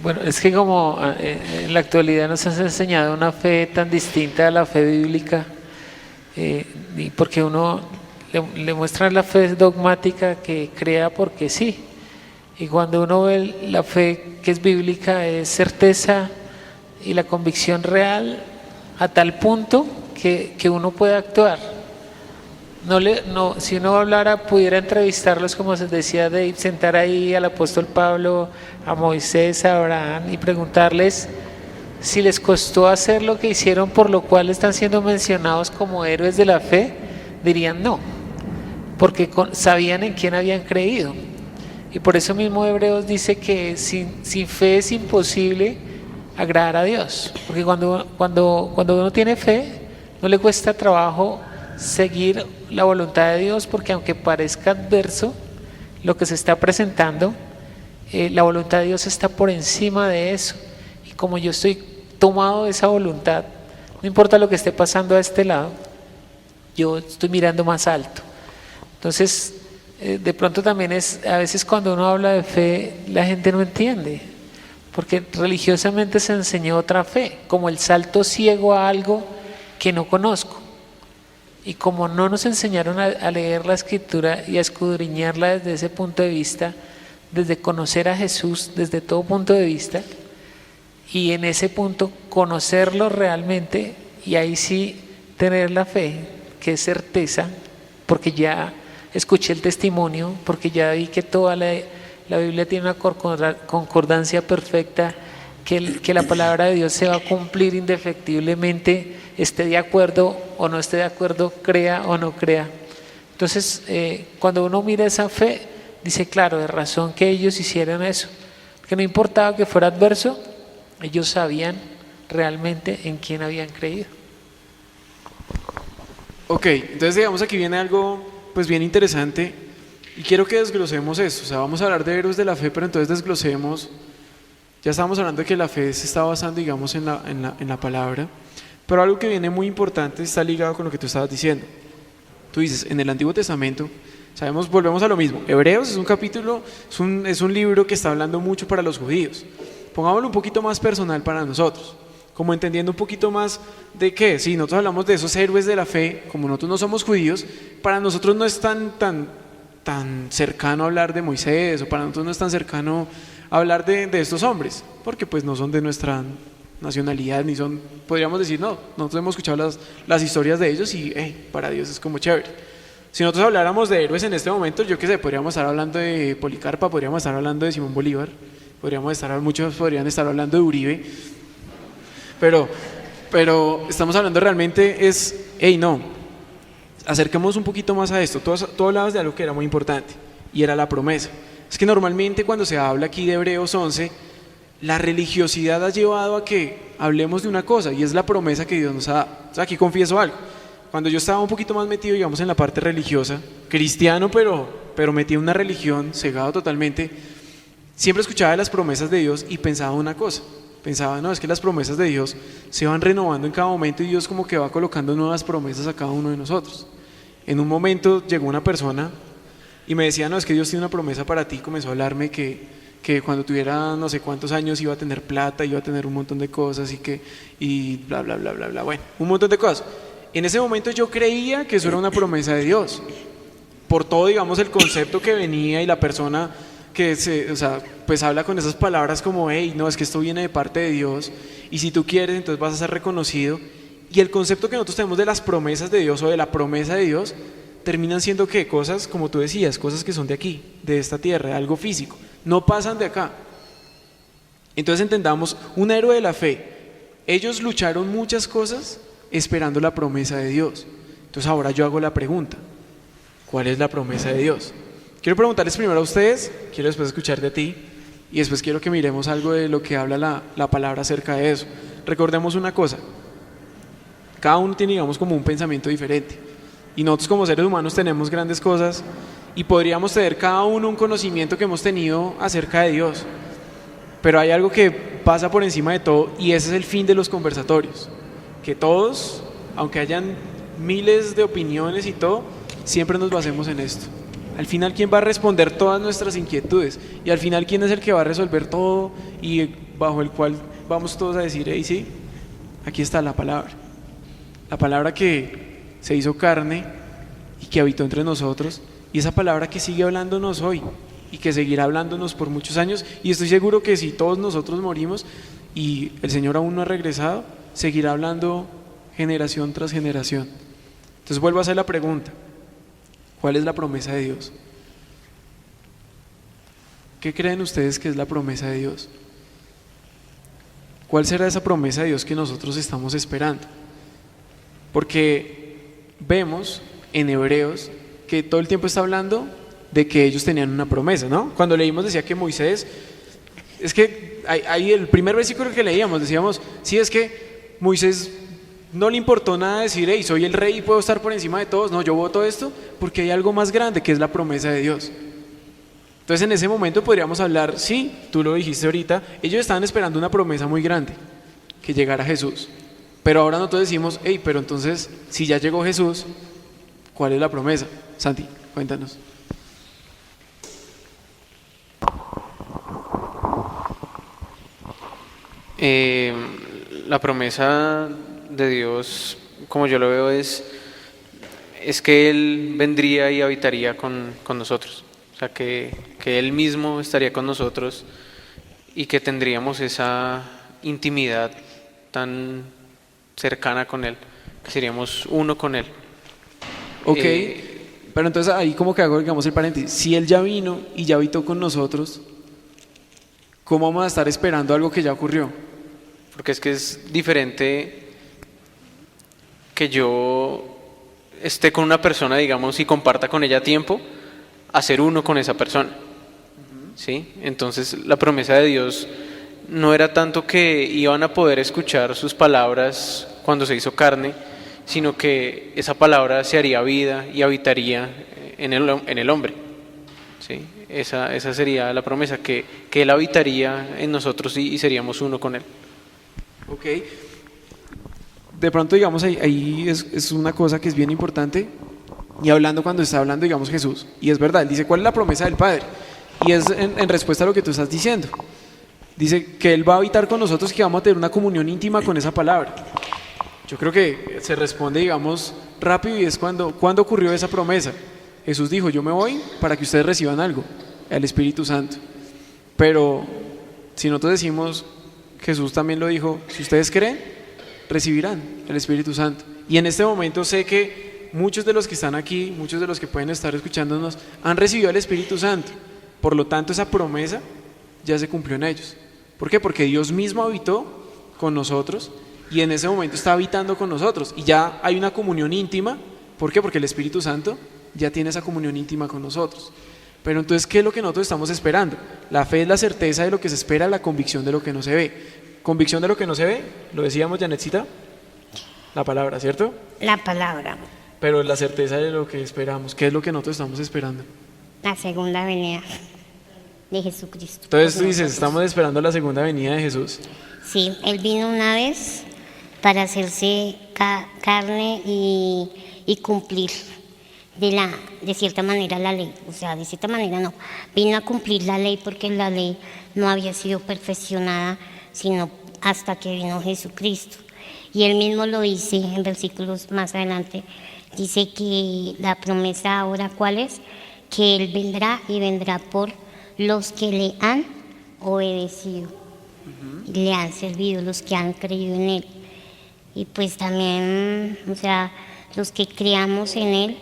Bueno, es que como en la actualidad nos has enseñado una fe tan distinta a la fe bíblica, y porque uno le muestra la fe dogmática que crea porque sí, y cuando uno ve la fe que es bíblica es certeza y la convicción real a tal punto que uno puede actuar. Si uno hablara, pudiera entrevistarlos, como se decía, de sentar ahí al apóstol Pablo, a Moisés, a Abraham, y preguntarles si les costó hacer lo que hicieron, por lo cual están siendo mencionados como héroes de la fe, dirían no, porque sabían en quién habían creído. Y por eso mismo Hebreos dice que sin fe es imposible agradar a Dios, porque cuando uno tiene fe, no le cuesta trabajo seguir la voluntad de Dios, porque aunque parezca adverso lo que se está presentando, la voluntad de Dios está por encima de eso. Y como yo estoy tomado de esa voluntad, no importa lo que esté pasando a este lado, yo estoy mirando más alto. Entonces, de pronto también a veces cuando uno habla de fe, la gente no entiende, porque religiosamente se enseñó otra fe, como el salto ciego a algo que no conozco. Y como no nos enseñaron a leer la Escritura y a escudriñarla desde ese punto de vista, desde conocer a Jesús desde todo punto de vista, y en ese punto conocerlo realmente, y ahí sí tener la fe, que es certeza, porque ya escuché el testimonio, porque ya vi que toda la Biblia tiene una concordancia perfecta, que la palabra de Dios se va a cumplir indefectiblemente, esté de acuerdo o no esté de acuerdo, crea o no crea. Entonces, cuando uno mira esa fe, dice, claro, de razón que ellos hicieran eso, que no importaba que fuera adverso, ellos sabían realmente en quién habían creído. Ok, entonces digamos aquí viene algo pues bien interesante y quiero que desglosemos esto. O sea, vamos a hablar de héroes de la fe, pero entonces desglosemos. Ya estábamos hablando de que la fe se está basando, digamos, en la palabra, pero algo que viene muy importante está ligado con lo que tú estabas diciendo. Tú dices, en el Antiguo Testamento, sabemos, volvemos a lo mismo, Hebreos es un capítulo, es un libro que está hablando mucho para los judíos. Pongámoslo un poquito más personal para nosotros, como entendiendo un poquito más de que, si nosotros hablamos de esos héroes de la fe, como nosotros no somos judíos, para nosotros no es tan cercano hablar de Moisés, o para nosotros no es tan cercano hablar de estos hombres, porque pues no son de nuestra nacionalidad, ni son, podríamos decir, no, nosotros hemos escuchado las historias de ellos y para Dios es como chévere. Si nosotros habláramos de héroes en este momento, yo qué sé, podríamos estar hablando de Policarpa, podríamos estar hablando de Simón Bolívar, muchos podrían estar hablando de Uribe, pero estamos hablando realmente no, acerquemos un poquito más a esto. Tú hablabas de algo que era muy importante y era la promesa. Es que normalmente cuando se habla aquí de Hebreos 11, la religiosidad ha llevado a que hablemos de una cosa y es la promesa que Dios nos ha dado. O sea, aquí confieso algo. Cuando yo estaba un poquito más metido, digamos, en la parte religiosa, cristiano, pero metido en una religión, cegado totalmente, siempre escuchaba de las promesas de Dios y pensaba una cosa. Pensaba, no, es que las promesas de Dios se van renovando en cada momento y Dios como que va colocando nuevas promesas a cada uno de nosotros. En un momento llegó una persona y me decía, no, es que Dios tiene una promesa para ti. Comenzó a hablarme que cuando tuviera no sé cuántos años iba a tener plata, iba a tener un montón de cosas y bla, bla, bla, bla, bla, bueno, un montón de cosas. En ese momento yo creía que eso era una promesa de Dios, por todo, digamos, el concepto que venía y la persona que pues habla con esas palabras como, hey, no, es que esto viene de parte de Dios y si tú quieres, entonces vas a ser reconocido. Y el concepto que nosotros tenemos de las promesas de Dios o de la promesa de Dios terminan siendo ¿qué? Cosas, como tú decías, cosas que son de aquí, de esta tierra, algo físico, no pasan de acá. Entonces entendamos, un héroe de la fe, ellos lucharon muchas cosas esperando la promesa de Dios. Entonces ahora yo hago la pregunta, ¿cuál es la promesa de Dios? Quiero preguntarles primero a ustedes, quiero después escuchar de ti y después quiero que miremos algo de lo que habla la palabra acerca de eso. Recordemos una cosa, cada uno tiene, digamos, como un pensamiento diferente y nosotros como seres humanos tenemos grandes cosas y podríamos tener cada uno un conocimiento que hemos tenido acerca de Dios, pero hay algo que pasa por encima de todo y ese es el fin de los conversatorios, que todos, aunque hayan miles de opiniones y todo, siempre nos basemos en esto. Al final, ¿quién va a responder todas nuestras inquietudes? Y al final, ¿quién es el que va a resolver todo y bajo el cual vamos todos a decir, hey, sí, aquí está la palabra que se hizo carne y que habitó entre nosotros, y esa palabra que sigue hablándonos hoy y que seguirá hablándonos por muchos años, y estoy seguro que si todos nosotros morimos y el Señor aún no ha regresado, seguirá hablando generación tras generación. Entonces vuelvo a hacer la pregunta, ¿cuál es la promesa de Dios? ¿Qué creen ustedes que es la promesa de Dios? ¿Cuál será esa promesa de Dios que nosotros estamos esperando? Porque vemos en Hebreos que todo el tiempo está hablando de que ellos tenían una promesa, ¿no? Cuando leímos decía que Moisés, es que ahí el primer versículo que leíamos decíamos, sí, es que Moisés no le importó nada decir, hey, soy el rey y puedo estar por encima de todos. No, yo voto esto porque hay algo más grande que es la promesa de Dios. Entonces en ese momento podríamos hablar, sí, tú lo dijiste ahorita, ellos estaban esperando una promesa muy grande, que llegara Jesús. Pero ahora nosotros decimos, hey, pero entonces, si ya llegó Jesús, ¿cuál es la promesa? Santi, cuéntanos. La promesa de Dios, como yo lo veo, es que Él vendría y habitaría con nosotros. O sea, que Él mismo estaría con nosotros y que tendríamos esa intimidad tan cercana con Él, que seríamos uno con Él. Ok, pero entonces ahí como que hago, digamos, el paréntesis. Si Él ya vino y ya habitó con nosotros, ¿cómo vamos a estar esperando algo que ya ocurrió? Porque es que es diferente que yo esté con una persona, digamos, y comparta con ella tiempo, a ser uno con esa persona. ¿Sí? Entonces la promesa de Dios no era tanto que iban a poder escuchar sus palabras cuando se hizo carne, sino que esa palabra se haría vida y habitaría en el hombre. ¿Sí? Esa sería la promesa, que Él habitaría en nosotros y seríamos uno con Él. Ok. De pronto, digamos, ahí es una cosa que es bien importante. Y hablando cuando está hablando, digamos, Jesús. Y es verdad, Él dice, ¿cuál es la promesa del Padre? Y es en respuesta a lo que tú estás diciendo. Dice que Él va a habitar con nosotros y que vamos a tener una comunión íntima con esa palabra. Yo creo que se responde, digamos, rápido, y es ¿cuándo ocurrió esa promesa? Jesús dijo, yo me voy para que ustedes reciban algo, el Espíritu Santo. Pero si nosotros decimos, Jesús también lo dijo, si ustedes creen, recibirán el Espíritu Santo. Y en este momento sé que muchos de los que están aquí, muchos de los que pueden estar escuchándonos, han recibido el Espíritu Santo. Por lo tanto, esa promesa ya se cumplió en ellos. ¿Por qué? Porque Dios mismo habitó con nosotros y en ese momento está habitando con nosotros. Y ya hay una comunión íntima. ¿Por qué? Porque el Espíritu Santo ya tiene esa comunión íntima con nosotros. Pero entonces, ¿qué es lo que nosotros estamos esperando? La fe es la certeza de lo que se espera, la convicción de lo que no se ve. Convicción de lo que no se ve, lo decíamos, Janetcita, la palabra, ¿cierto? La palabra, Pero la certeza de lo que esperamos, ¿qué es lo que nosotros estamos esperando? la segunda venida de Jesucristo. Entonces tú por dices, nosotros. estamos esperando la segunda venida de Jesús. Sí, Él vino una vez para hacerse carne y cumplir de cierta manera la ley. O sea, de cierta manera no. Vino a cumplir la ley porque la ley no había sido perfeccionada sino hasta que vino Jesucristo. Y Él mismo lo dice en versículos más adelante. Dice que la promesa ahora, ¿cuál es? Que Él vendrá y vendrá por los que le han obedecido, le han servido, los que han creído en Él. Y pues también, o sea, los que creamos en Él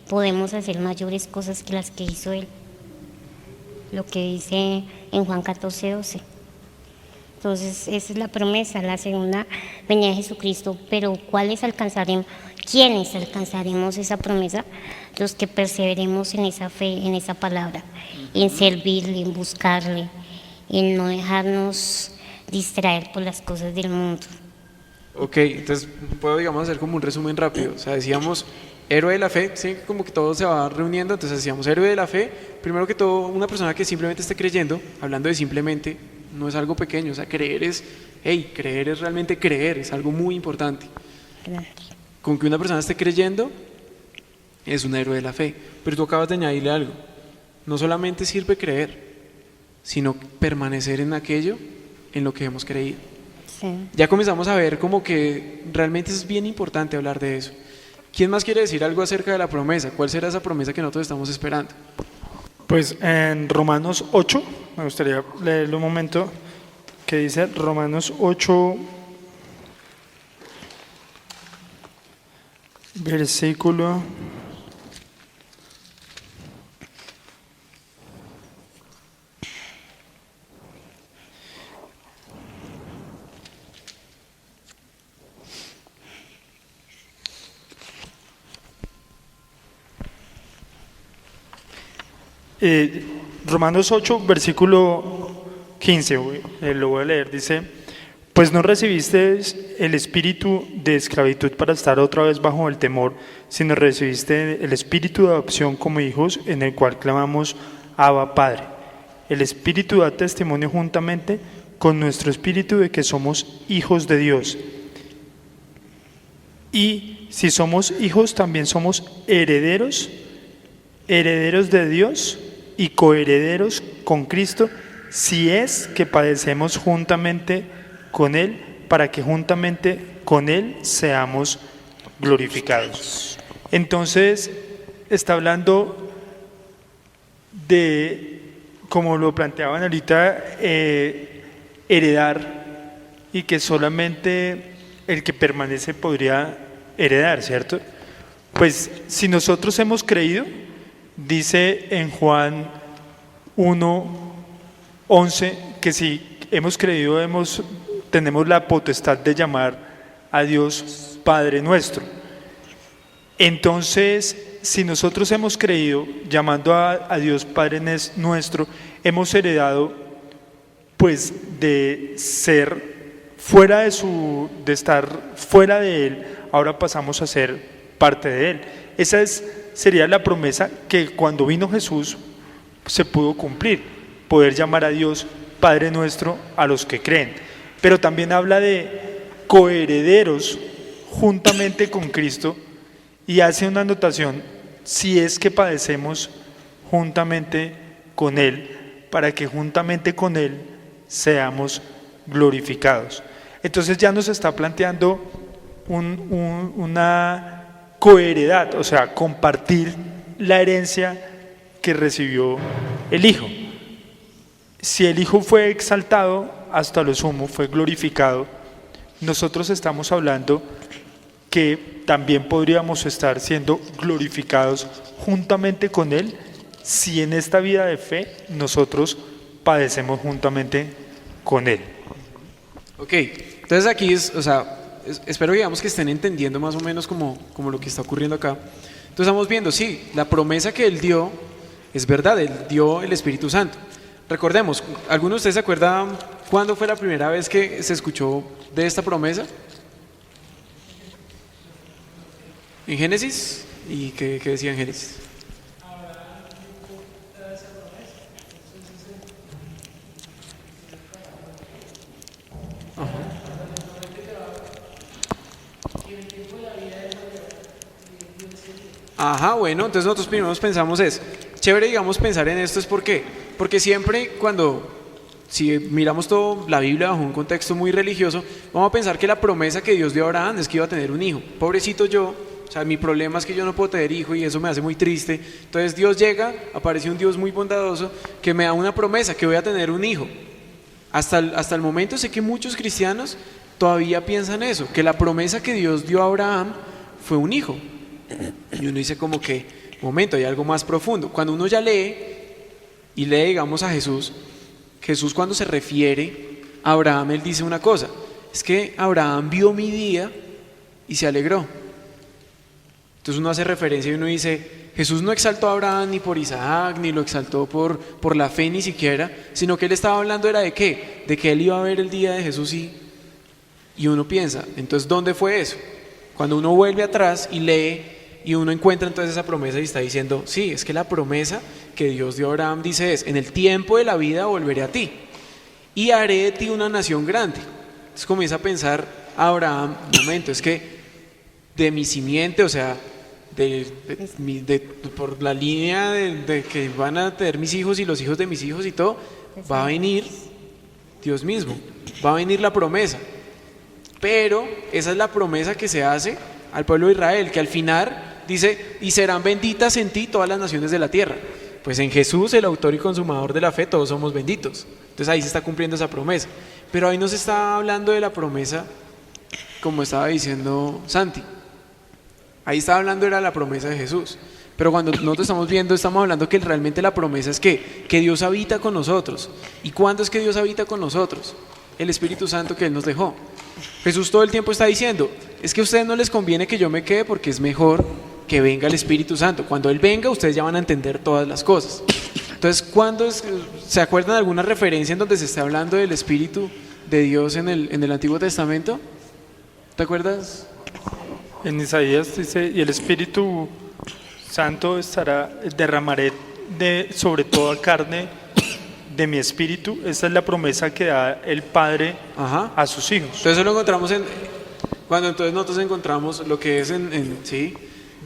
podemos hacer mayores cosas que las que hizo Él. Lo que dice en Juan 14:12. Entonces, esa es la promesa, la segunda venida de Jesucristo. Pero ¿cuáles alcanzaremos? ¿Quiénes alcanzaremos esa promesa? Los que perseveremos en esa fe, en esa palabra, en servirle, en buscarle, en no dejarnos distraer por las cosas del mundo. Ok, entonces puedo, digamos, hacer como un resumen rápido. O sea, decíamos héroe de la fe, ¿sí? Como que todo se va reuniendo. Entonces decíamos héroe de la fe, primero que todo, una persona que simplemente esté creyendo. Hablando de simplemente, no es algo pequeño. O sea, creer es realmente creer, es algo muy importante. Gracias. Con que una persona esté creyendo es un héroe de la fe. Pero tú acabas de añadirle algo. No solamente sirve creer, sino permanecer en aquello en lo que hemos creído. Sí. Ya comenzamos a ver como que realmente es bien importante hablar de eso. ¿Quién más quiere decir algo acerca de la promesa? ¿Cuál será esa promesa que nosotros estamos esperando? Pues en Romanos 8, me gustaría leerlo un momento, que dice Romanos 8, versículo... Romanos 8, versículo 15, lo voy a leer, dice: Pues no recibiste el espíritu de esclavitud para estar otra vez bajo el temor, sino recibiste el espíritu de adopción como hijos, en el cual clamamos Abba Padre. El espíritu da testimonio juntamente con nuestro espíritu de que somos hijos de Dios. Y si somos hijos, también somos herederos, herederos de Dios y coherederos con Cristo, si es que padecemos juntamente con Él, para que juntamente con Él seamos glorificados. Entonces, está hablando de, como lo planteaban ahorita, heredar, y que solamente el que permanece podría heredar, ¿cierto? Pues si nosotros hemos creído, dice en Juan 1:11, que si hemos creído tenemos la potestad de llamar a Dios Padre nuestro. Entonces, si nosotros hemos creído, llamando a Dios Padre nuestro, hemos heredado, pues, de ser fuera de estar fuera de Él, ahora pasamos a ser parte de Él. Esa sería la promesa que cuando vino Jesús se pudo cumplir, poder llamar a Dios Padre nuestro a los que creen. Pero también habla de coherederos juntamente con Cristo, y hace una anotación: si es que padecemos juntamente con Él, para que juntamente con Él seamos glorificados. Entonces ya nos está planteando una coheredad, o sea, compartir la herencia que recibió el Hijo. Si el Hijo fue exaltado hasta lo sumo, fue glorificado, nosotros estamos hablando que también podríamos estar siendo glorificados juntamente con Él, si en esta vida de fe nosotros padecemos juntamente con Él. Ok, entonces aquí espero digamos que estén entendiendo más o menos como lo que está ocurriendo acá. Entonces estamos viendo, sí, la promesa que Él dio es verdad, Él dio el Espíritu Santo. Recordemos, ¿alguno de ustedes se acuerda cuándo fue la primera vez que se escuchó de esta promesa? ¿En Génesis? ¿Y qué decía en Génesis? Ajá, bueno, entonces nosotros primero pensamos chévere, digamos, pensar en esto. ¿Es por qué? Porque siempre si miramos todo la Biblia bajo un contexto muy religioso, vamos a pensar que la promesa que Dios dio a Abraham es que iba a tener un hijo. Pobrecito yo, o sea, mi problema es que yo no puedo tener hijo y eso me hace muy triste. Entonces Dios llega, aparece un Dios muy bondadoso que me da una promesa, que voy a tener un hijo. Hasta el momento sé que muchos cristianos todavía piensan eso, que la promesa que Dios dio a Abraham fue un hijo. Y uno dice como que, momento, hay algo más profundo. Cuando uno ya lee, digamos, a Jesús cuando se refiere a Abraham, Él dice una cosa: es que Abraham vio mi día y se alegró. Entonces uno hace referencia y uno dice, Jesús no exaltó a Abraham ni por Isaac, ni lo exaltó por la fe ni siquiera, sino que Él estaba hablando era de ¿qué? De que Él iba a ver el día de Jesús y uno piensa, entonces ¿dónde fue eso? Cuando uno vuelve atrás y lee y uno encuentra entonces esa promesa y está diciendo, sí, es que la promesa que Dios dio a Abraham dice en el tiempo de la vida volveré a ti y haré de ti una nación grande. Entonces comienza a pensar Abraham, un momento, es que de mi simiente, o sea, por la línea de que van a tener mis hijos y los hijos de mis hijos y todo, va a venir Dios mismo, va a venir la promesa. Pero esa es la promesa que se hace al pueblo de Israel, que al final dice, y serán benditas en ti todas las naciones de la tierra. Pues en Jesús, el autor y consumador de la fe, todos somos benditos. Entonces ahí se está cumpliendo esa promesa. Pero ahí no se está hablando de la promesa como estaba diciendo Santi. Ahí estaba hablando era la promesa de Jesús. Pero cuando nosotros estamos viendo, estamos hablando que realmente la promesa es que Dios habita con nosotros. ¿Y cuándo es que Dios habita con nosotros? El Espíritu Santo que Él nos dejó. Jesús todo el tiempo está diciendo, es que a ustedes no les conviene que yo me quede porque es mejor que venga el Espíritu Santo. Cuando Él venga, ustedes ya van a entender todas las cosas. Entonces, ¿se acuerdan de alguna referencia en donde se está hablando del Espíritu de Dios en el Antiguo Testamento? ¿Te acuerdas? En Isaías dice, y el Espíritu Santo derramaré sobre toda carne de mi espíritu. Esta es la promesa que da el Padre Ajá. a sus hijos. Entonces eso lo encontramos cuando entonces nosotros encontramos lo que es ¿sí?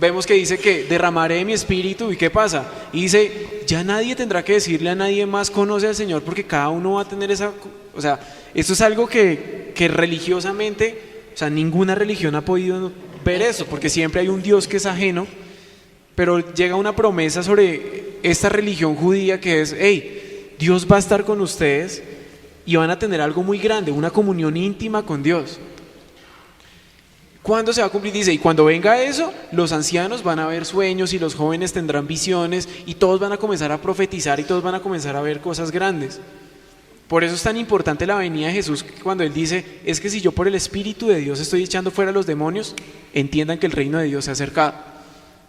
Vemos que dice que derramaré mi espíritu, ¿y qué pasa? Y dice, ya nadie tendrá que decirle a nadie más conoce al Señor, porque cada uno va a tener esa, o sea, esto es algo que religiosamente, o sea, ninguna religión ha podido ver eso, porque siempre hay un Dios que es ajeno, pero llega una promesa sobre esta religión judía que es, hey, Dios va a estar con ustedes y van a tener algo muy grande, una comunión íntima con Dios. ¿Cuándo se va a cumplir? Dice, y cuando venga eso, los ancianos van a ver sueños y los jóvenes tendrán visiones y todos van a comenzar a profetizar y todos van a comenzar a ver cosas grandes. Por eso es tan importante la venida de Jesús cuando Él dice, es que si yo por el Espíritu de Dios estoy echando fuera a los demonios, entiendan que el reino de Dios se ha acercado.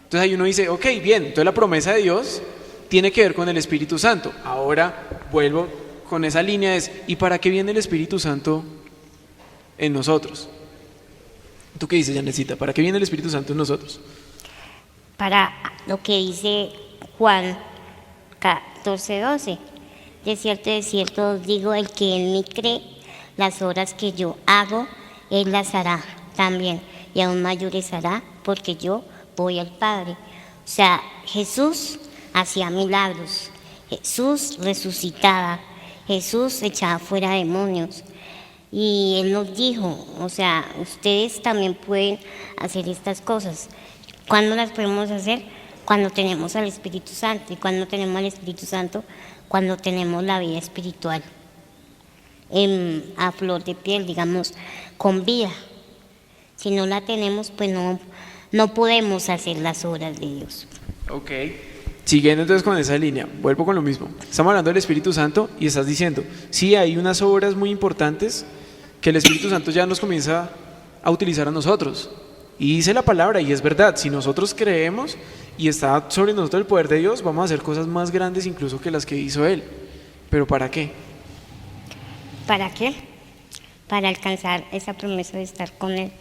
Entonces ahí uno dice, ok, bien, entonces la promesa de Dios tiene que ver con el Espíritu Santo. Ahora vuelvo con esa línea, ¿y para qué viene el Espíritu Santo en nosotros? ¿Tú qué dices, Janecita? ¿Para qué viene el Espíritu Santo en nosotros? Para lo que dice Juan 14:12. De cierto os digo, el que en mí cree, las obras que yo hago, él las hará también, y aún mayores hará, porque yo voy al Padre. O sea, Jesús hacía milagros, Jesús resucitaba, Jesús echaba fuera demonios. Y Él nos dijo, o sea, ustedes también pueden hacer estas cosas. ¿Cuándo las podemos hacer? Cuando tenemos al Espíritu Santo. ¿Y cuando tenemos al Espíritu Santo? Cuando tenemos la vida espiritual a flor de piel, digamos, con vida. Si no la tenemos, pues no podemos hacer las obras de Dios. Ok. Siguiendo entonces con esa línea, vuelvo con lo mismo. Estamos hablando del Espíritu Santo y estás diciendo, sí, hay unas obras muy importantes que el Espíritu Santo ya nos comienza a utilizar a nosotros. Y dice la palabra, y es verdad, si nosotros creemos y está sobre nosotros el poder de Dios, vamos a hacer cosas más grandes incluso que las que hizo Él. ¿Pero para qué? ¿Para qué? Para alcanzar esa promesa de estar con Él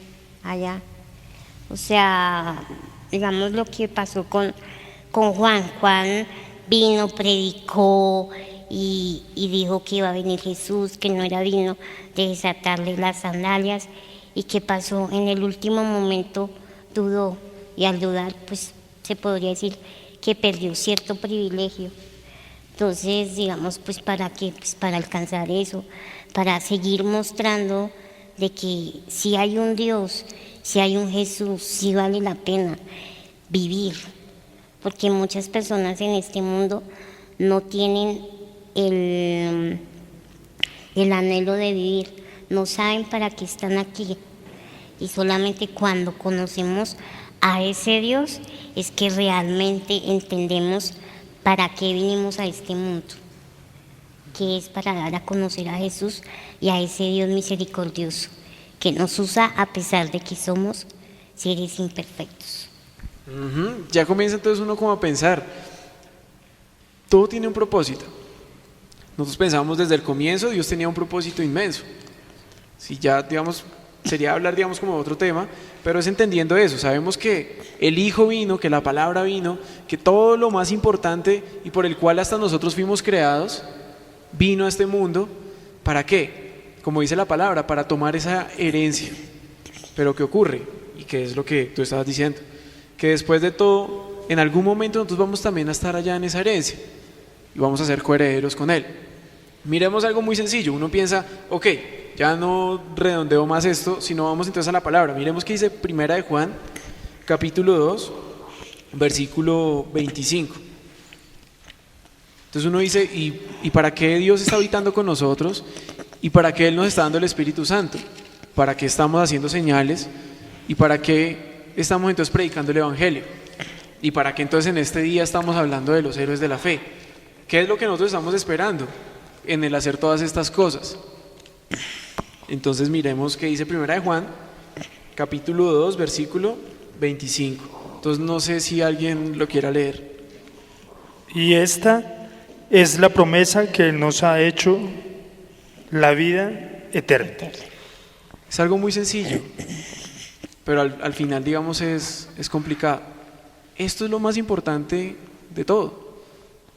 allá. O sea, digamos lo que pasó con Juan. Juan vino, predicó y dijo que iba a venir Jesús, que no era digno de desatarle las sandalias. ¿Y qué pasó? En el último momento dudó, y al dudar, pues se podría decir que perdió cierto privilegio. Entonces, digamos, pues ¿para qué? Pues para alcanzar eso, para seguir mostrando de que si hay un Dios, si hay un Jesús, sí vale la pena vivir. Porque muchas personas en este mundo no tienen el anhelo de vivir, no saben para qué están aquí. Y solamente cuando conocemos a ese Dios es que realmente entendemos para qué vinimos a este mundo, que es para dar a conocer a Jesús y a ese Dios misericordioso, que nos usa a pesar de que somos seres imperfectos. Ya comienza entonces uno como a pensar, todo tiene un propósito. Nosotros pensábamos desde el comienzo, Dios tenía un propósito inmenso. Si ya, digamos, sería hablar, digamos, como de otro tema, pero es entendiendo eso. Sabemos que el Hijo vino, que la palabra vino, que todo lo más importante y por el cual hasta nosotros fuimos creados, vino a este mundo. ¿Para qué? Como dice la palabra, para tomar esa herencia. Pero ¿qué ocurre? Y qué es lo que tú estabas diciendo, que después de todo, en algún momento nosotros vamos también a estar allá en esa herencia y vamos a ser coherederos con Él. Miremos algo muy sencillo. Uno piensa, ok, ya no redondeo más esto, sino vamos entonces a la palabra. Miremos qué dice Primera de Juan, capítulo 2, versículo 25. Entonces uno dice, ¿y para qué Dios está habitando con nosotros? ¿Y para qué Él nos está dando el Espíritu Santo? ¿Para qué estamos haciendo señales? ¿Y para qué estamos entonces predicando el Evangelio? ¿Y para qué entonces en este día estamos hablando de los héroes de la fe? ¿Qué es lo que nosotros estamos esperando en el hacer todas estas cosas? Entonces miremos qué dice Primera de Juan, capítulo 2, versículo 25. Entonces no sé si alguien lo quiera leer. Y esta es la promesa que Él nos ha hecho, la vida eterna. Es algo muy sencillo, pero al final, digamos, es complicado. Esto es lo más importante de todo.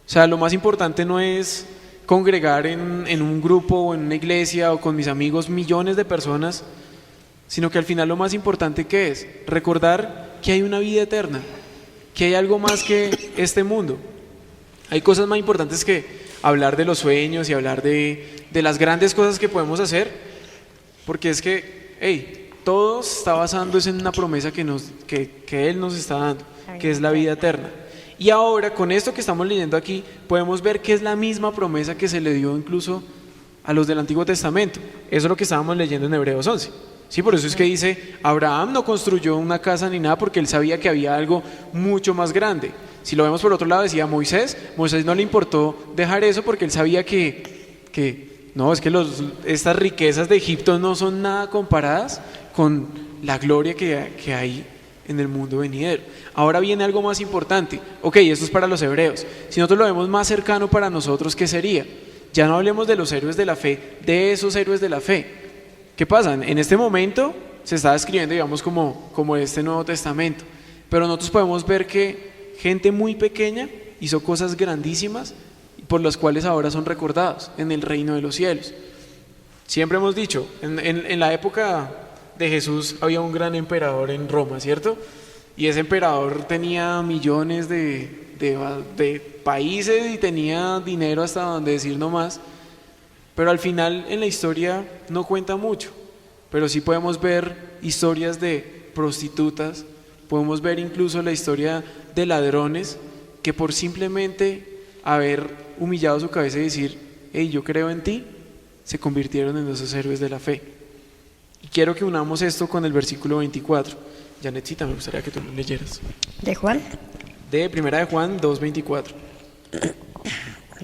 O sea, lo más importante no es congregar en un grupo o en una iglesia o con mis amigos millones de personas, sino que al final lo más importante que es recordar que hay una vida eterna, que hay algo más que este mundo. Hay cosas más importantes que hablar de los sueños y hablar de las grandes cosas que podemos hacer, porque es que, hey, todo está basándose en una promesa que Él nos está dando, que es la vida eterna. Y ahora, con esto que estamos leyendo aquí, podemos ver que es la misma promesa que se le dio incluso a los del Antiguo Testamento. Eso es lo que estábamos leyendo en Hebreos 11. Sí, por eso es que dice, Abraham no construyó una casa ni nada porque él sabía que había algo mucho más grande. Si lo vemos por otro lado, decía Moisés no le importó dejar eso porque él sabía que no, es que estas riquezas de Egipto no son nada comparadas con la gloria que hay en el mundo venidero. Ahora viene algo más importante. Ok, esto es para los hebreos. Si nosotros lo vemos más cercano para nosotros, ¿qué sería? Ya no hablemos de los héroes de la fe, de esos héroes de la fe. ¿Qué pasa? En este momento se está escribiendo, digamos, como este Nuevo Testamento. Pero nosotros podemos ver que gente muy pequeña hizo cosas grandísimas por las cuales ahora son recordados en el reino de los cielos. Siempre hemos dicho, en la época de Jesús había un gran emperador en Roma, ¿cierto? Y ese emperador tenía millones de países y tenía dinero hasta donde decir no más, pero al final en la historia no cuenta mucho, pero sí podemos ver historias de prostitutas, podemos ver incluso la historia de ladrones que por simplemente haber humillado su cabeza y decir, hey, yo creo en ti, se convirtieron en esos héroes de la fe. Y quiero que unamos esto con el versículo 24. Janetcita, me gustaría que tú lo leyeras. ¿De Juan? De Primera de Juan 2:24.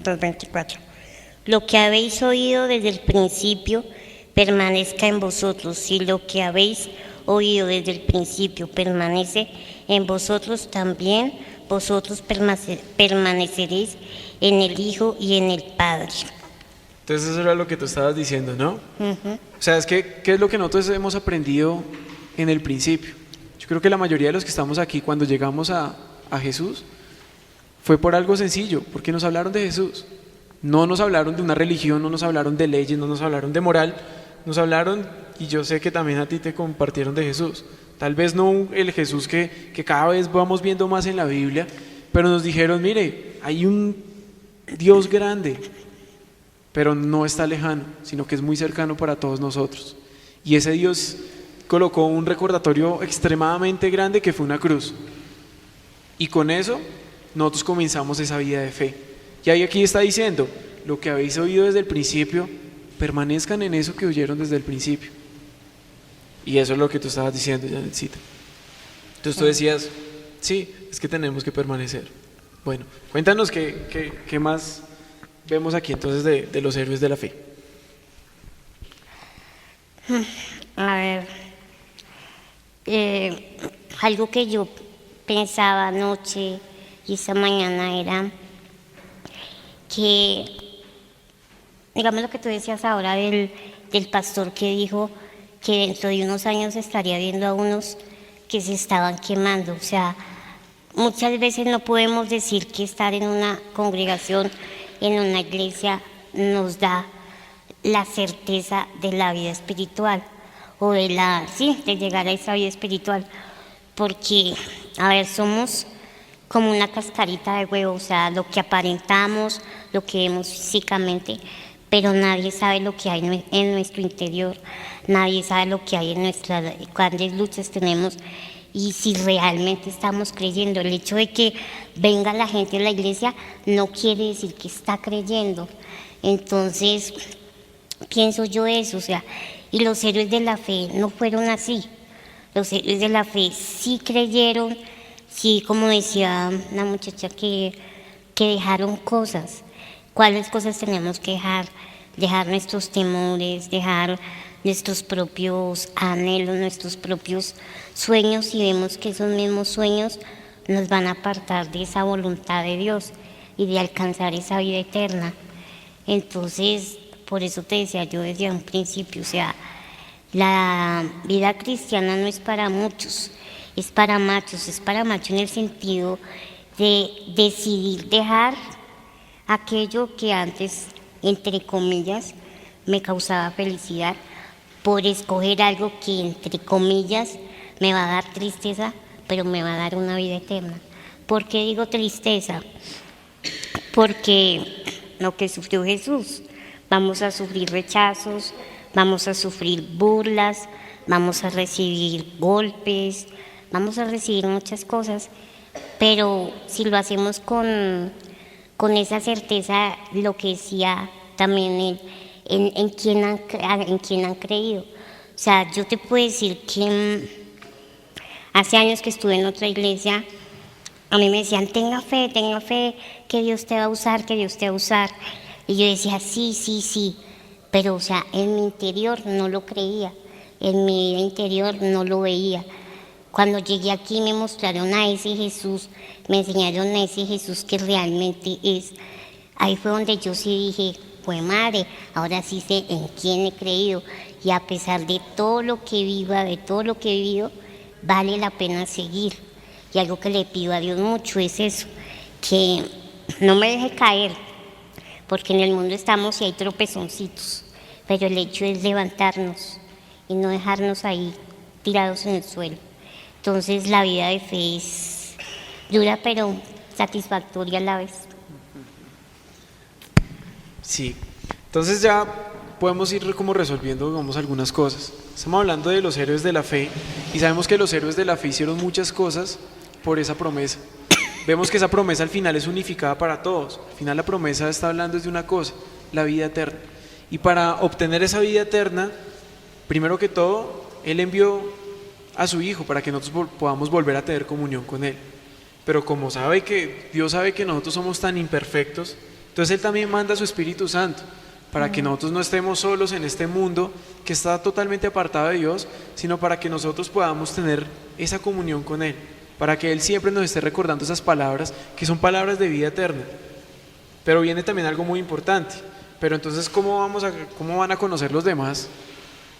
2:24. Lo que habéis oído desde el principio permanezca en vosotros. Si lo que habéis oído desde el principio permanece en vosotros, también vosotros permaneceréis en el Hijo y en el Padre. Entonces eso era lo que tú estabas diciendo, ¿no? O sea, es que ¿qué es lo que nosotros hemos aprendido en el principio? Yo creo que la mayoría de los que estamos aquí, cuando llegamos a Jesús, fue por algo sencillo, porque nos hablaron de Jesús. No nos hablaron de una religión, no nos hablaron de leyes, no nos hablaron de moral, nos hablaron, y yo sé que también a ti te compartieron de Jesús. Tal vez no el Jesús que cada vez vamos viendo más en la Biblia, pero nos dijeron, mire, hay un Dios grande, pero no está lejano, sino que es muy cercano para todos nosotros. Y ese Dios colocó un recordatorio extremadamente grande que fue una cruz. Y con eso nosotros comenzamos esa vida de fe. Y ahí aquí está diciendo, lo que habéis oído desde el principio, permanezcan en eso que oyeron desde el principio. Y eso es lo que tú estabas diciendo, Janetcita. Entonces tú decías, sí, es que tenemos que permanecer. Bueno, cuéntanos qué más vemos aquí entonces de los héroes de la fe. A ver, algo que yo pensaba anoche y esta mañana era que, digamos lo que tú decías ahora del pastor que dijo que dentro de unos años estaría viendo a unos que se estaban quemando. O sea, muchas veces no podemos decir que estar en una congregación, en una iglesia, nos da la certeza de la vida espiritual o de llegar a esa vida espiritual, porque, a ver, somos como una cascarita de huevo, o sea, lo que aparentamos, lo que vemos físicamente, pero nadie sabe lo que hay en nuestro interior, nadie sabe lo que hay en nuestras grandes luchas tenemos y si realmente estamos creyendo. El hecho de que venga la gente a la iglesia no quiere decir que está creyendo. Entonces, pienso yo eso, o sea, y los héroes de la fe no fueron así. Los héroes de la fe sí creyeron, sí, como decía la muchacha, que dejaron cosas. ¿Cuáles cosas tenemos que dejar? Dejar nuestros temores, dejar nuestros propios anhelos, nuestros propios sueños, y vemos que esos mismos sueños nos van a apartar de esa voluntad de Dios y de alcanzar esa vida eterna. Entonces, Por eso te decía yo desde un principio, o sea, la vida cristiana no es para muchos, es para machos en el sentido de decidir dejar aquello que antes, entre comillas, me causaba felicidad, por escoger algo que, entre comillas, me va a dar tristeza, pero me va a dar una vida eterna. ¿Por qué digo tristeza? Porque lo que sufrió Jesús, vamos a sufrir rechazos, vamos a sufrir burlas, vamos a recibir golpes, vamos a recibir muchas cosas, pero si lo hacemos con esa certeza, lo que decía también él, en quién han creído. O sea, yo te puedo decir que hace años que estuve en otra iglesia, a mí me decían, tenga fe, que Dios te va a usar, que Dios te va a usar. Y yo decía, sí, pero o sea, en mi interior no lo creía, en mi vida interior no lo veía. Cuando llegué aquí me mostraron a ese Jesús, me enseñaron a ese Jesús que realmente es. Ahí fue donde yo sí dije, pues madre, ahora sí sé en quién he creído. Y a pesar de todo lo que viva, de todo lo que he vivido, vale la pena seguir. Y algo que le pido a Dios mucho es eso, que no me deje caer, porque en el mundo estamos y hay tropezoncitos, pero el hecho es levantarnos y no dejarnos ahí tirados en el suelo. Entonces la vida de fe es dura pero satisfactoria a la vez. Sí, entonces ya podemos ir como resolviendo, digamos, algunas cosas. Estamos hablando de los héroes de la fe y sabemos que los héroes de la fe hicieron muchas cosas por esa promesa. Vemos que esa promesa al final es unificada para todos. Al final la promesa está hablando de una cosa, la vida eterna. Y para obtener esa vida eterna, primero que todo, Él envió a su Hijo para que nosotros podamos volver a tener comunión con Él. Pero como Dios sabe que nosotros somos tan imperfectos, entonces Él también manda a su Espíritu Santo para que nosotros no estemos solos en este mundo que está totalmente apartado de Dios, sino para que nosotros podamos tener esa comunión con Él, para que Él siempre nos esté recordando esas palabras que son palabras de vida eterna. Pero viene también algo muy importante. Pero entonces, ¿cómo van a conocer los demás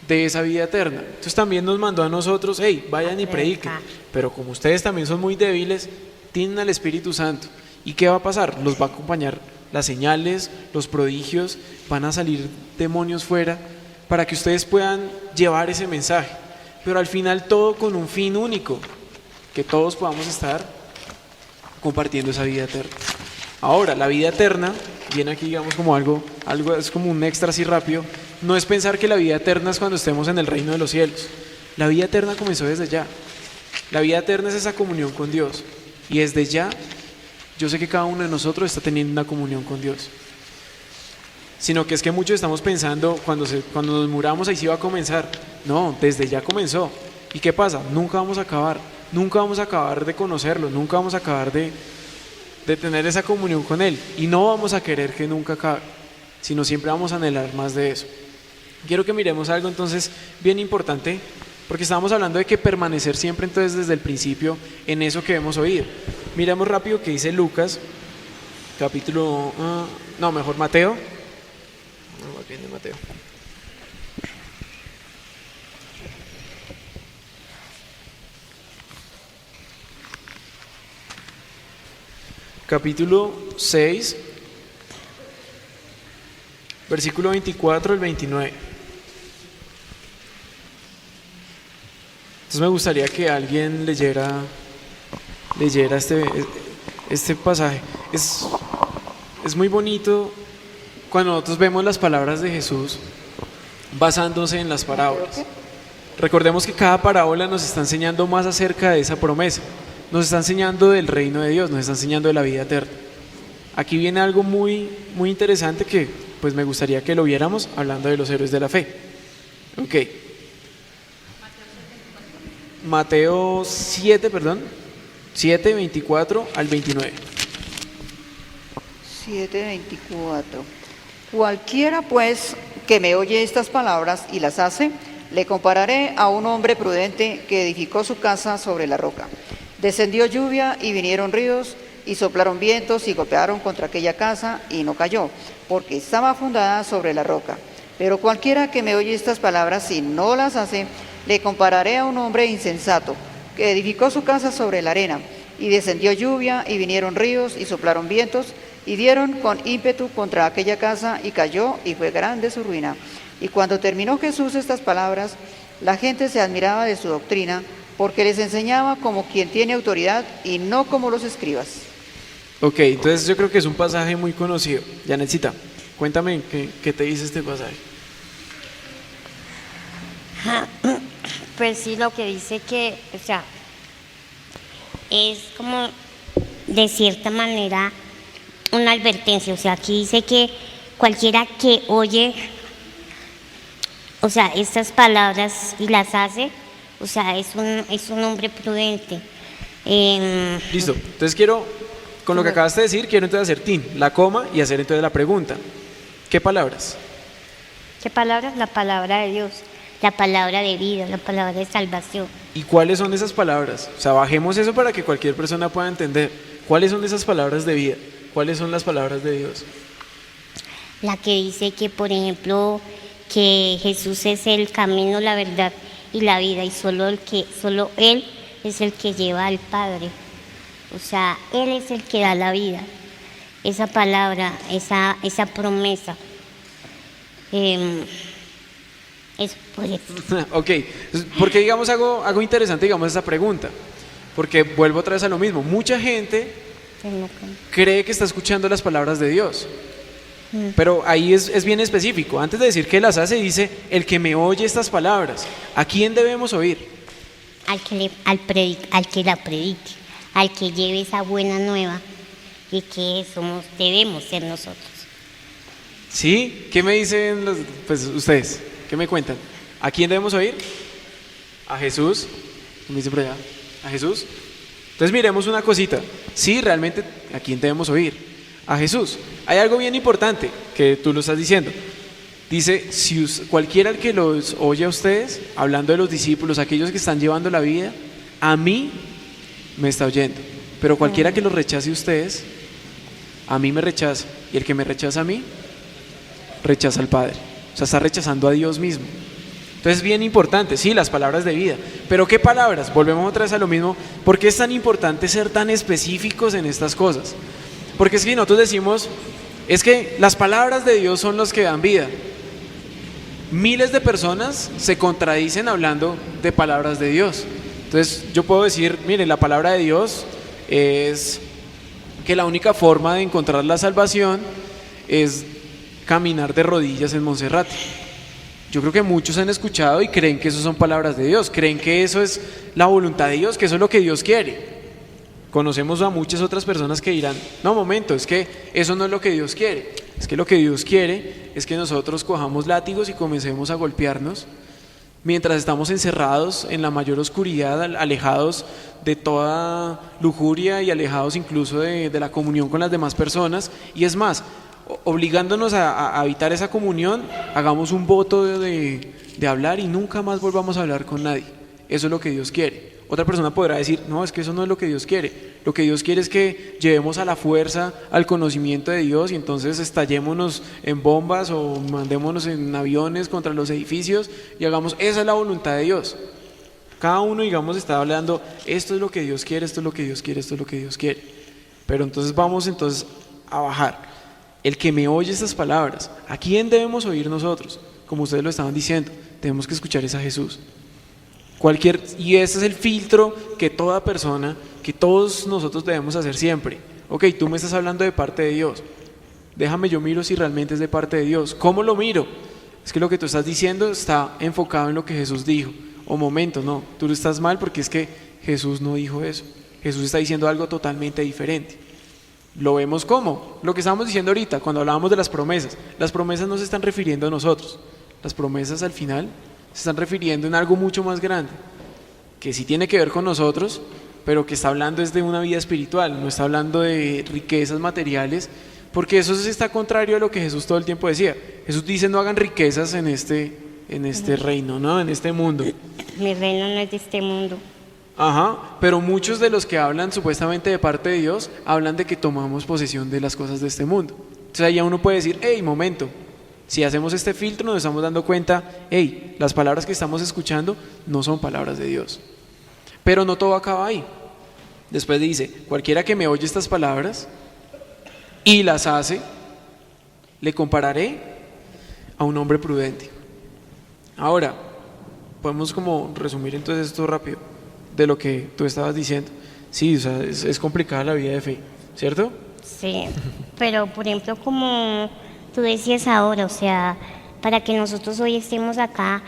de esa vida eterna? Entonces también nos mandó a nosotros, hey, vayan y prediquen. Pero como ustedes también son muy débiles, tienen al Espíritu Santo. ¿Y qué va a pasar? Los va a acompañar las señales, los prodigios, van a salir demonios fuera para que ustedes puedan llevar ese mensaje. Pero al final todo con un fin único, que todos podamos estar compartiendo esa vida eterna. Ahora, la vida eterna, viene aquí digamos como algo es como un extra así rápido, no es pensar que la vida eterna es cuando estemos en el reino de los cielos. La vida eterna comenzó desde ya. La vida eterna es esa comunión con Dios. Y desde ya, yo sé que cada uno de nosotros está teniendo una comunión con Dios. Sino que es que muchos estamos pensando, cuando nos muramos ahí sí va a comenzar. No, desde ya comenzó. ¿Y qué pasa? Nunca vamos a acabar de conocerlo, nunca vamos a acabar de tener esa comunión con Él. Y no vamos a querer que nunca acabe, sino siempre vamos a anhelar más de eso. Quiero que miremos algo entonces bien importante, porque estábamos hablando de que permanecer siempre entonces desde el principio en eso que hemos oído. Miremos rápido qué dice Lucas, Mateo. Más bien de Mateo. Capítulo 6, versículo 24 al 29. Entonces me gustaría que alguien leyera este pasaje. Es muy bonito cuando nosotros vemos las palabras de Jesús basándose en las parábolas. Recordemos que cada parábola nos está enseñando más acerca de esa promesa. Nos está enseñando del reino de Dios, nos está enseñando de la vida eterna. Aquí viene algo muy, muy interesante que pues me gustaría que lo viéramos hablando de los héroes de la fe. Ok. Mateo 7, 24 al 29. 7:24. Cualquiera pues que me oye estas palabras y las hace, le compararé a un hombre prudente que edificó su casa sobre la roca. Descendió lluvia y vinieron ríos y soplaron vientos y golpearon contra aquella casa y no cayó, porque estaba fundada sobre la roca. Pero cualquiera que me oye estas palabras y no las hace, le compararé a un hombre insensato, que edificó su casa sobre la arena, y descendió lluvia, y vinieron ríos, y soplaron vientos, y dieron con ímpetu contra aquella casa, y cayó, y fue grande su ruina. Y cuando terminó Jesús estas palabras, la gente se admiraba de su doctrina, porque les enseñaba como quien tiene autoridad, y no como los escribas. Ok, entonces yo creo que es un pasaje muy conocido. Janetcita, cuéntame qué te dice este pasaje. Pues sí, lo que dice que, o sea, es como de cierta manera una advertencia. O sea, aquí dice que cualquiera que oye, o sea, estas palabras y las hace, o sea, es un hombre prudente. Listo, entonces con lo que acabaste de decir, quiero entonces hacer tin, la coma y hacer entonces la pregunta. ¿Qué palabras? ¿Qué palabras? La palabra de Dios, la palabra de vida, la palabra de salvación. ¿Y cuáles son esas palabras? O sea, bajemos eso para que cualquier persona pueda entender. ¿Cuáles son esas palabras de vida? ¿Cuáles son las palabras de Dios? La que dice que, por ejemplo, que Jesús es el camino, la verdad y la vida, y solo Él es el que lleva al Padre. O sea, Él es el que da la vida. Esa palabra, esa promesa. Es por eso. Ok, porque digamos algo interesante, digamos, esa pregunta. Porque vuelvo otra vez a lo mismo. Mucha gente cree que está escuchando las palabras de Dios. Pero ahí es bien específico. Antes de decir que las hace, dice, el que me oye estas palabras. ¿A quién debemos oír? Al que la predique, al que lleve esa buena nueva y que debemos ser nosotros. ¿Sí? ¿Qué me dicen pues ustedes? ¿Qué me cuentan? ¿A quién debemos oír? ¿A Jesús? ¿Qué me dice por allá? ¿A Jesús? Entonces miremos una cosita. Sí, realmente, ¿a quién debemos oír? A Jesús. Hay algo bien importante que tú lo estás diciendo. Dice, si cualquiera que los oye a ustedes, hablando de los discípulos, aquellos que están llevando la vida, a mí me está oyendo. Pero cualquiera que los rechace a ustedes, a mí me rechaza. Y el que me rechaza a mí, rechaza al Padre. O sea, está rechazando a Dios mismo. Entonces, bien importante, sí, las palabras de vida. Pero ¿qué palabras? Volvemos otra vez a lo mismo. ¿Por qué es tan importante ser tan específicos en estas cosas? Porque es que nosotros decimos, es que las palabras de Dios son las que dan vida. Miles de personas se contradicen hablando de palabras de Dios. Entonces, yo puedo decir, mire, la palabra de Dios es que la única forma de encontrar la salvación es caminar de rodillas en Monserrate. Yo creo que muchos han escuchado y creen que eso son palabras de Dios, creen que eso es la voluntad de Dios, que eso es lo que Dios quiere. Conocemos a muchas otras personas que dirán, no, momento, es que eso no es lo que Dios quiere. Es que lo que Dios quiere es que nosotros cojamos látigos y comencemos a golpearnos mientras estamos encerrados en la mayor oscuridad, alejados de toda lujuria y alejados incluso de la comunión con las demás personas. Y es más, obligándonos a evitar esa comunión, hagamos un voto de hablar y nunca más volvamos a hablar con nadie. Eso es lo que Dios quiere. Otra persona podrá decir, no, es que eso no es lo que Dios quiere. Lo que Dios quiere es que llevemos a la fuerza al conocimiento de Dios y entonces estallémonos en bombas o mandémonos en aviones contra los edificios y hagamos, esa es la voluntad de Dios. Cada uno, digamos, está hablando, esto es lo que Dios quiere, esto es lo que Dios quiere, esto es lo que Dios quiere. Pero entonces vamos a bajar. El que me oye estas palabras, ¿a quién debemos oír nosotros? Como ustedes lo estaban diciendo, tenemos que escuchar es a Jesús. Y ese es el filtro que toda persona, que todos nosotros debemos hacer siempre. Ok, tú me estás hablando de parte de Dios. Déjame yo miro si realmente es de parte de Dios. ¿Cómo lo miro? Es que lo que tú estás diciendo está enfocado en lo que Jesús dijo. O momento, no, tú estás mal porque es que Jesús no dijo eso. Jesús está diciendo algo totalmente diferente. Lo vemos como lo que estábamos diciendo ahorita cuando hablábamos de las promesas. Las promesas no se están refiriendo a nosotros. Las promesas al final se están refiriendo en algo mucho más grande, que sí tiene que ver con nosotros, pero que está hablando es de una vida espiritual, no está hablando de riquezas materiales, porque eso está contrario a lo que Jesús todo el tiempo decía. Jesús dice, no hagan riquezas en este reino, ¿no? En este mundo. Mi reino no es de este mundo. Ajá, pero muchos de los que hablan supuestamente de parte de Dios hablan de que tomamos posesión de las cosas de este mundo. Entonces ahí ya uno puede decir, hey, momento, si hacemos este filtro nos estamos dando cuenta, hey, las palabras que estamos escuchando no son palabras de Dios. Pero no todo acaba ahí. Después dice, cualquiera que me oye estas palabras y las hace, le compararé a un hombre prudente. Ahora, podemos como resumir entonces esto rápido de lo que tú estabas diciendo. Sí, o sea, es complicada la vida de fe, ¿cierto? Sí, pero por ejemplo, como tú decías ahora, o sea, para que nosotros hoy estemos acá,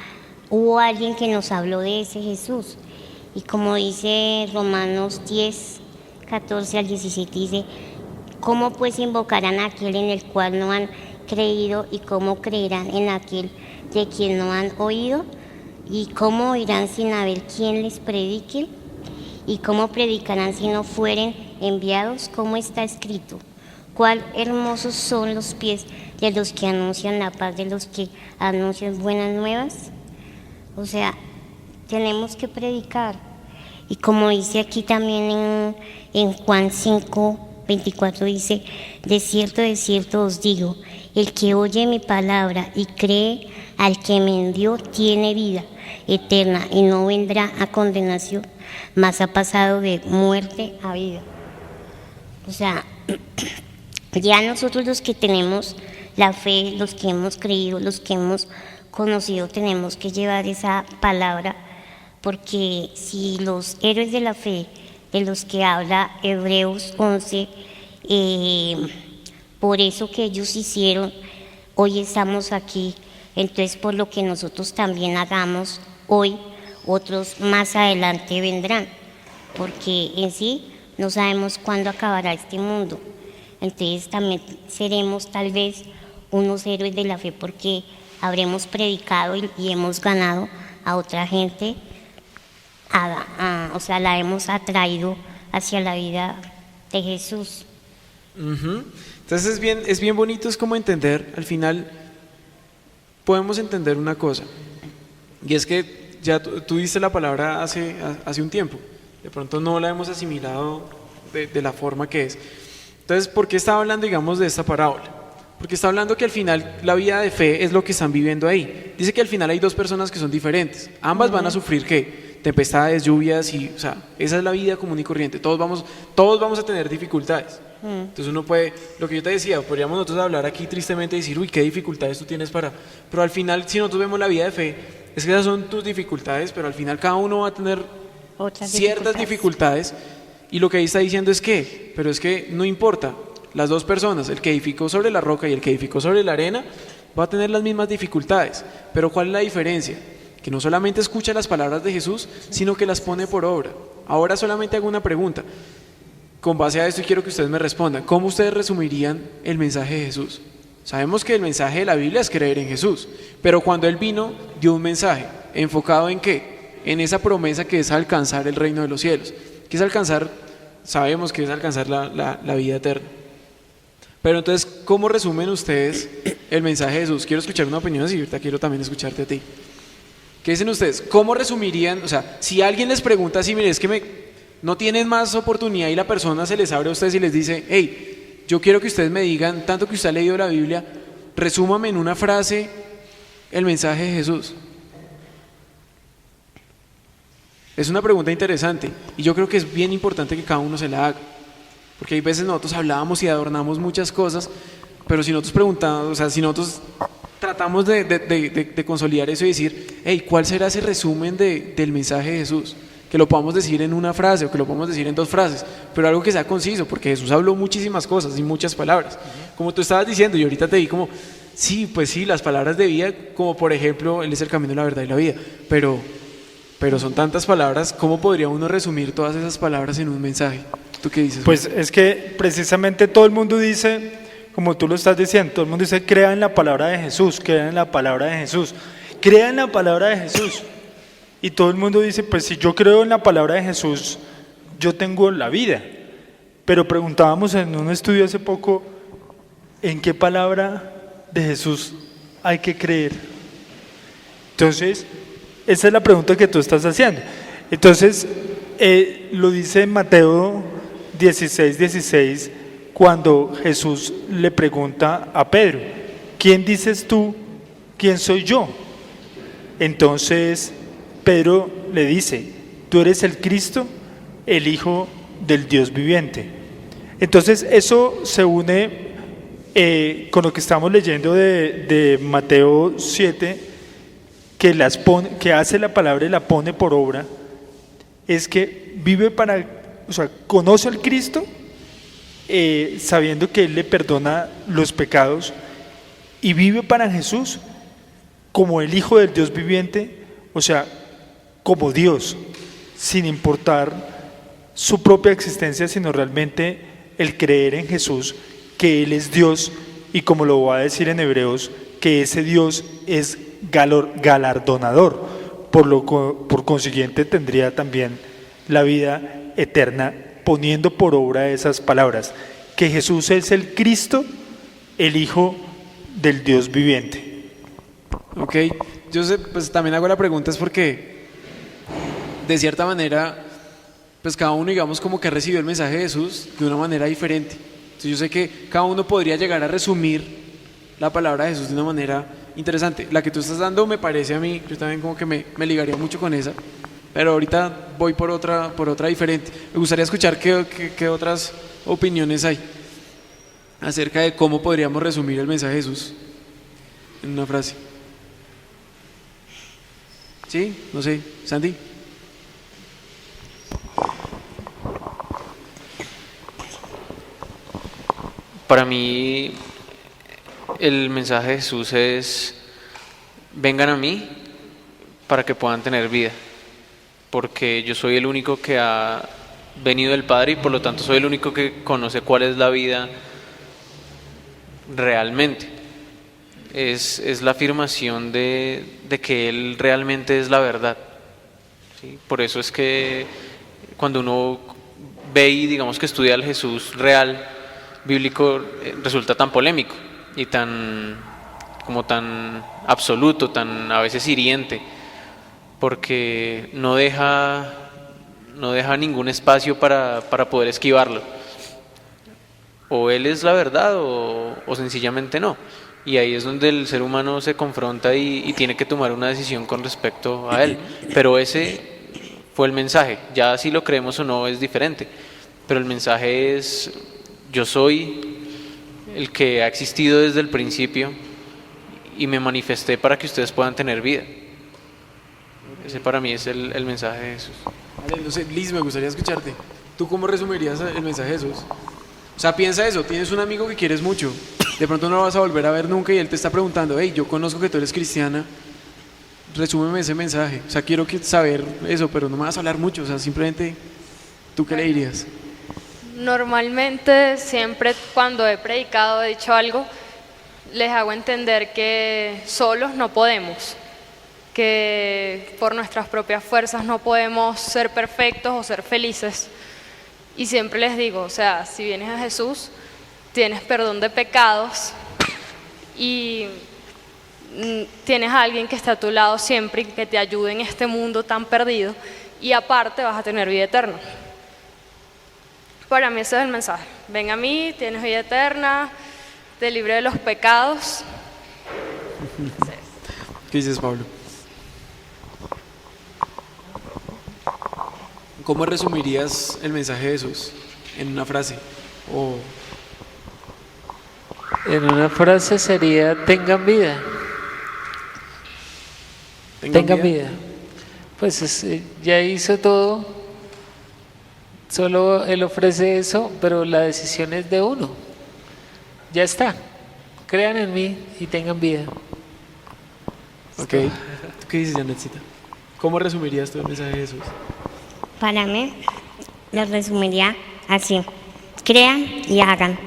hubo alguien que nos habló de ese Jesús. Y como dice Romanos 10, 14 al 17, dice, ¿cómo pues invocarán a aquel en el cual no han creído y cómo creerán en aquel de quien no han oído? ¿Y cómo oirán sin haber quien les predique? ¿Y cómo predicarán si no fueren enviados? Como está escrito, cuán hermosos son los pies de los que anuncian la paz, de los que anuncian buenas nuevas. O sea, tenemos que predicar. Y como dice aquí también en Juan 5, 24, dice, de cierto os digo, el que oye mi palabra y cree al que me envió tiene vida eterna y no vendrá a condenación, mas ha pasado de muerte a vida. O sea, ya nosotros los que tenemos la fe, los que hemos creído, los que hemos conocido, tenemos que llevar esa palabra, porque si los héroes de la fe, de los que habla Hebreos 11, por eso que ellos hicieron, hoy estamos aquí. Entonces, por lo que nosotros también hagamos hoy, otros más adelante vendrán, porque en sí no sabemos cuándo acabará este mundo. Entonces también seremos tal vez unos héroes de la fe, porque habremos predicado y hemos ganado a otra gente, o sea, la hemos atraído hacia la vida de Jesús. Ujú. Entonces es bien bonito, es como entender, al final podemos entender una cosa, y es que ya tú diste la palabra hace un tiempo, de pronto no la hemos asimilado de la forma que es. Entonces, ¿por qué estaba hablando, digamos, de esta parábola? Porque está hablando que al final la vida de fe es lo que están viviendo ahí. Dice que al final hay dos personas que son diferentes, ambas van a sufrir ¿qué? Tempestades, lluvias, y, o sea, esa es la vida común y corriente, todos vamos a tener dificultades. Entonces uno puede, lo que yo te decía, podríamos nosotros hablar aquí tristemente y decir, uy, qué dificultades tú tienes pero al final, si nosotros vemos la vida de fe, es que esas son tus dificultades, pero al final cada uno va a tener Otras ciertas dificultades, y lo que ahí está diciendo es que, pero es que no importa, las dos personas, el que edificó sobre la roca y el que edificó sobre la arena, va a tener las mismas dificultades, pero ¿cuál es la diferencia? Que no solamente escucha las palabras de Jesús, sino que las pone por obra. Ahora solamente hago una pregunta. Con base a esto quiero que ustedes me respondan, ¿cómo ustedes resumirían el mensaje de Jesús? Sabemos que el mensaje de la Biblia es creer en Jesús, pero cuando Él vino, dio un mensaje, ¿enfocado en qué? En esa promesa que es alcanzar el reino de los cielos, que es alcanzar, sabemos que es alcanzar la vida eterna. Pero entonces, ¿cómo resumen ustedes el mensaje de Jesús? Quiero escuchar una opinión y ahorita quiero también escucharte a ti. ¿Qué dicen ustedes? ¿Cómo resumirían? O sea, si alguien les pregunta así, mire, es que no tienen más oportunidad y la persona se les abre a ustedes y les dice, hey, yo quiero que ustedes me digan, tanto que usted ha leído la Biblia, resúmame en una frase el mensaje de Jesús. Es una pregunta interesante y yo creo que es bien importante que cada uno se la haga, porque hay veces nosotros hablábamos y adornamos muchas cosas, pero si nosotros preguntamos, o sea, si nosotros tratamos de consolidar eso y decir, hey, ¿cuál será ese resumen del mensaje de Jesús? Que lo podamos decir en una frase o que lo podamos decir en dos frases, pero algo que sea conciso, porque Jesús habló muchísimas cosas y muchas palabras. Como tú estabas diciendo, y ahorita te di como, sí, pues sí, las palabras de vida, como por ejemplo, Él es el camino, la verdad y la vida, pero son tantas palabras, ¿cómo podría uno resumir todas esas palabras en un mensaje? ¿Tú qué dices? Pues es que precisamente todo el mundo dice, como tú lo estás diciendo, todo el mundo dice, crea en la palabra de Jesús, crea en la palabra de Jesús, crea en la palabra de Jesús. Y todo el mundo dice, pues si yo creo en la palabra de Jesús, yo tengo la vida. Pero preguntábamos en un estudio hace poco, ¿en qué palabra de Jesús hay que creer? Entonces, esa es la pregunta que tú estás haciendo. Entonces, lo dice en Mateo 16:16, cuando Jesús le pregunta a Pedro, ¿quién dices tú? ¿Quién soy yo? Entonces Pedro le dice, tú eres el Cristo, el Hijo del Dios viviente. Entonces eso se une con lo que estamos leyendo de Mateo 7, que hace la palabra y la pone por obra, es que vive conoce al Cristo, sabiendo que Él le perdona los pecados, y vive para Jesús como el Hijo del Dios viviente, o sea, como Dios, sin importar su propia existencia, sino realmente el creer en Jesús, que Él es Dios, y como lo va a decir en Hebreos, que ese Dios es galardonador, por consiguiente tendría también la vida eterna, poniendo por obra esas palabras, que Jesús es el Cristo, el Hijo del Dios viviente. Ok, yo pues también hago la pregunta es porque de cierta manera pues cada uno digamos como que recibió el mensaje de Jesús de una manera diferente. Entonces yo sé que cada uno podría llegar a resumir la palabra de Jesús de una manera interesante. La que tú estás dando me parece a mí, yo también como que me ligaría mucho con esa, pero ahorita voy por otra diferente. Me gustaría escuchar qué otras opiniones hay acerca de cómo podríamos resumir el mensaje de Jesús en una frase. ¿Sí? No sé, Sandy. Para mí el mensaje de Jesús es: vengan a mí para que puedan tener vida, porque yo soy el único que ha venido del Padre y por lo tanto soy el único que conoce cuál es la vida realmente. Es la afirmación de que Él realmente es la verdad, ¿sí? Por eso es que cuando uno ve y digamos que estudia al Jesús real, bíblico, resulta tan polémico y tan absoluto, tan a veces hiriente, porque no deja ningún espacio para poder esquivarlo. O Él es la verdad o sencillamente no. Y ahí es donde el ser humano se confronta y tiene que tomar una decisión con respecto a Él. Pero ese fue el mensaje. Ya si lo creemos o no es diferente. Pero el mensaje es: yo soy el que ha existido desde el principio y me manifesté para que ustedes puedan tener vida. Ese para mí es el mensaje de Jesús. Vale, no sé, Liz, me gustaría escucharte. ¿Tú cómo resumirías el mensaje de Jesús? O sea, piensa eso, tienes un amigo que quieres mucho, de pronto no lo vas a volver a ver nunca y él te está preguntando, hey, yo conozco que tú eres cristiana, resúmeme ese mensaje. O sea, quiero saber eso, pero no me vas a hablar mucho, o sea, simplemente, ¿tú qué le dirías? Normalmente, siempre cuando he predicado, he dicho algo, les hago entender que solos no podemos, que por nuestras propias fuerzas no podemos ser perfectos o ser felices. Y siempre les digo, o sea, si vienes a Jesús, tienes perdón de pecados y tienes a alguien que está a tu lado siempre y que te ayude en este mundo tan perdido, y aparte vas a tener vida eterna. Para mí ese es el mensaje. Ven a mí, tienes vida eterna, te libre de los pecados. ¿Qué dices, Pablo? ¿Cómo resumirías el mensaje de Jesús en una frase? O en una frase sería: tengan vida. Tengan vida. Pues ya hizo todo, solo Él ofrece eso, pero la decisión es de uno. Ya está. Crean en mí y tengan vida. Ok. ¿Tú qué dices, Janetcita? ¿Cómo resumirías tú el mensaje de Jesús? Para mí, lo resumiría así: crean y hagan.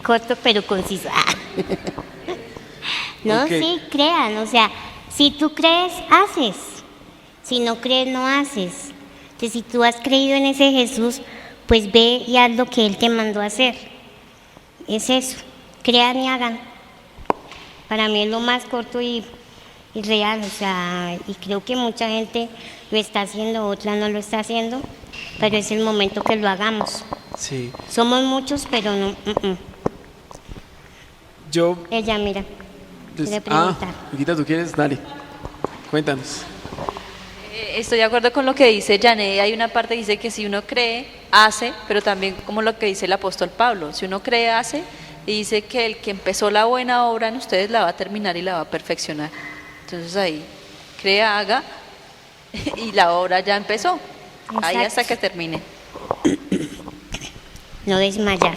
Corto pero conciso. No, Ok. sí, crean. O sea, si tú crees, haces. Si no crees, no haces. Entonces, si tú has creído en ese Jesús, pues ve y haz lo que Él te mandó a hacer. Es eso. Crean y hagan. Para mí es lo más corto y y real, o sea, y creo que mucha gente lo está haciendo, otra no lo está haciendo, pero es el momento que lo hagamos. Sí. Somos muchos, pero no. Yo... Ella, mira, quiere Ah, preguntar. Luquita, ¿tú quieres? Dale, cuéntanos. Estoy de acuerdo con lo que dice Janet. Hay una parte que dice que si uno cree, hace, pero también como lo que dice el apóstol Pablo. Si uno cree, hace, y dice que el que empezó la buena obra en ustedes la va a terminar y la va a perfeccionar. Entonces ahí, crea, haga, y la obra ya empezó. Ahí Exacto. hasta que termine. No desmayar.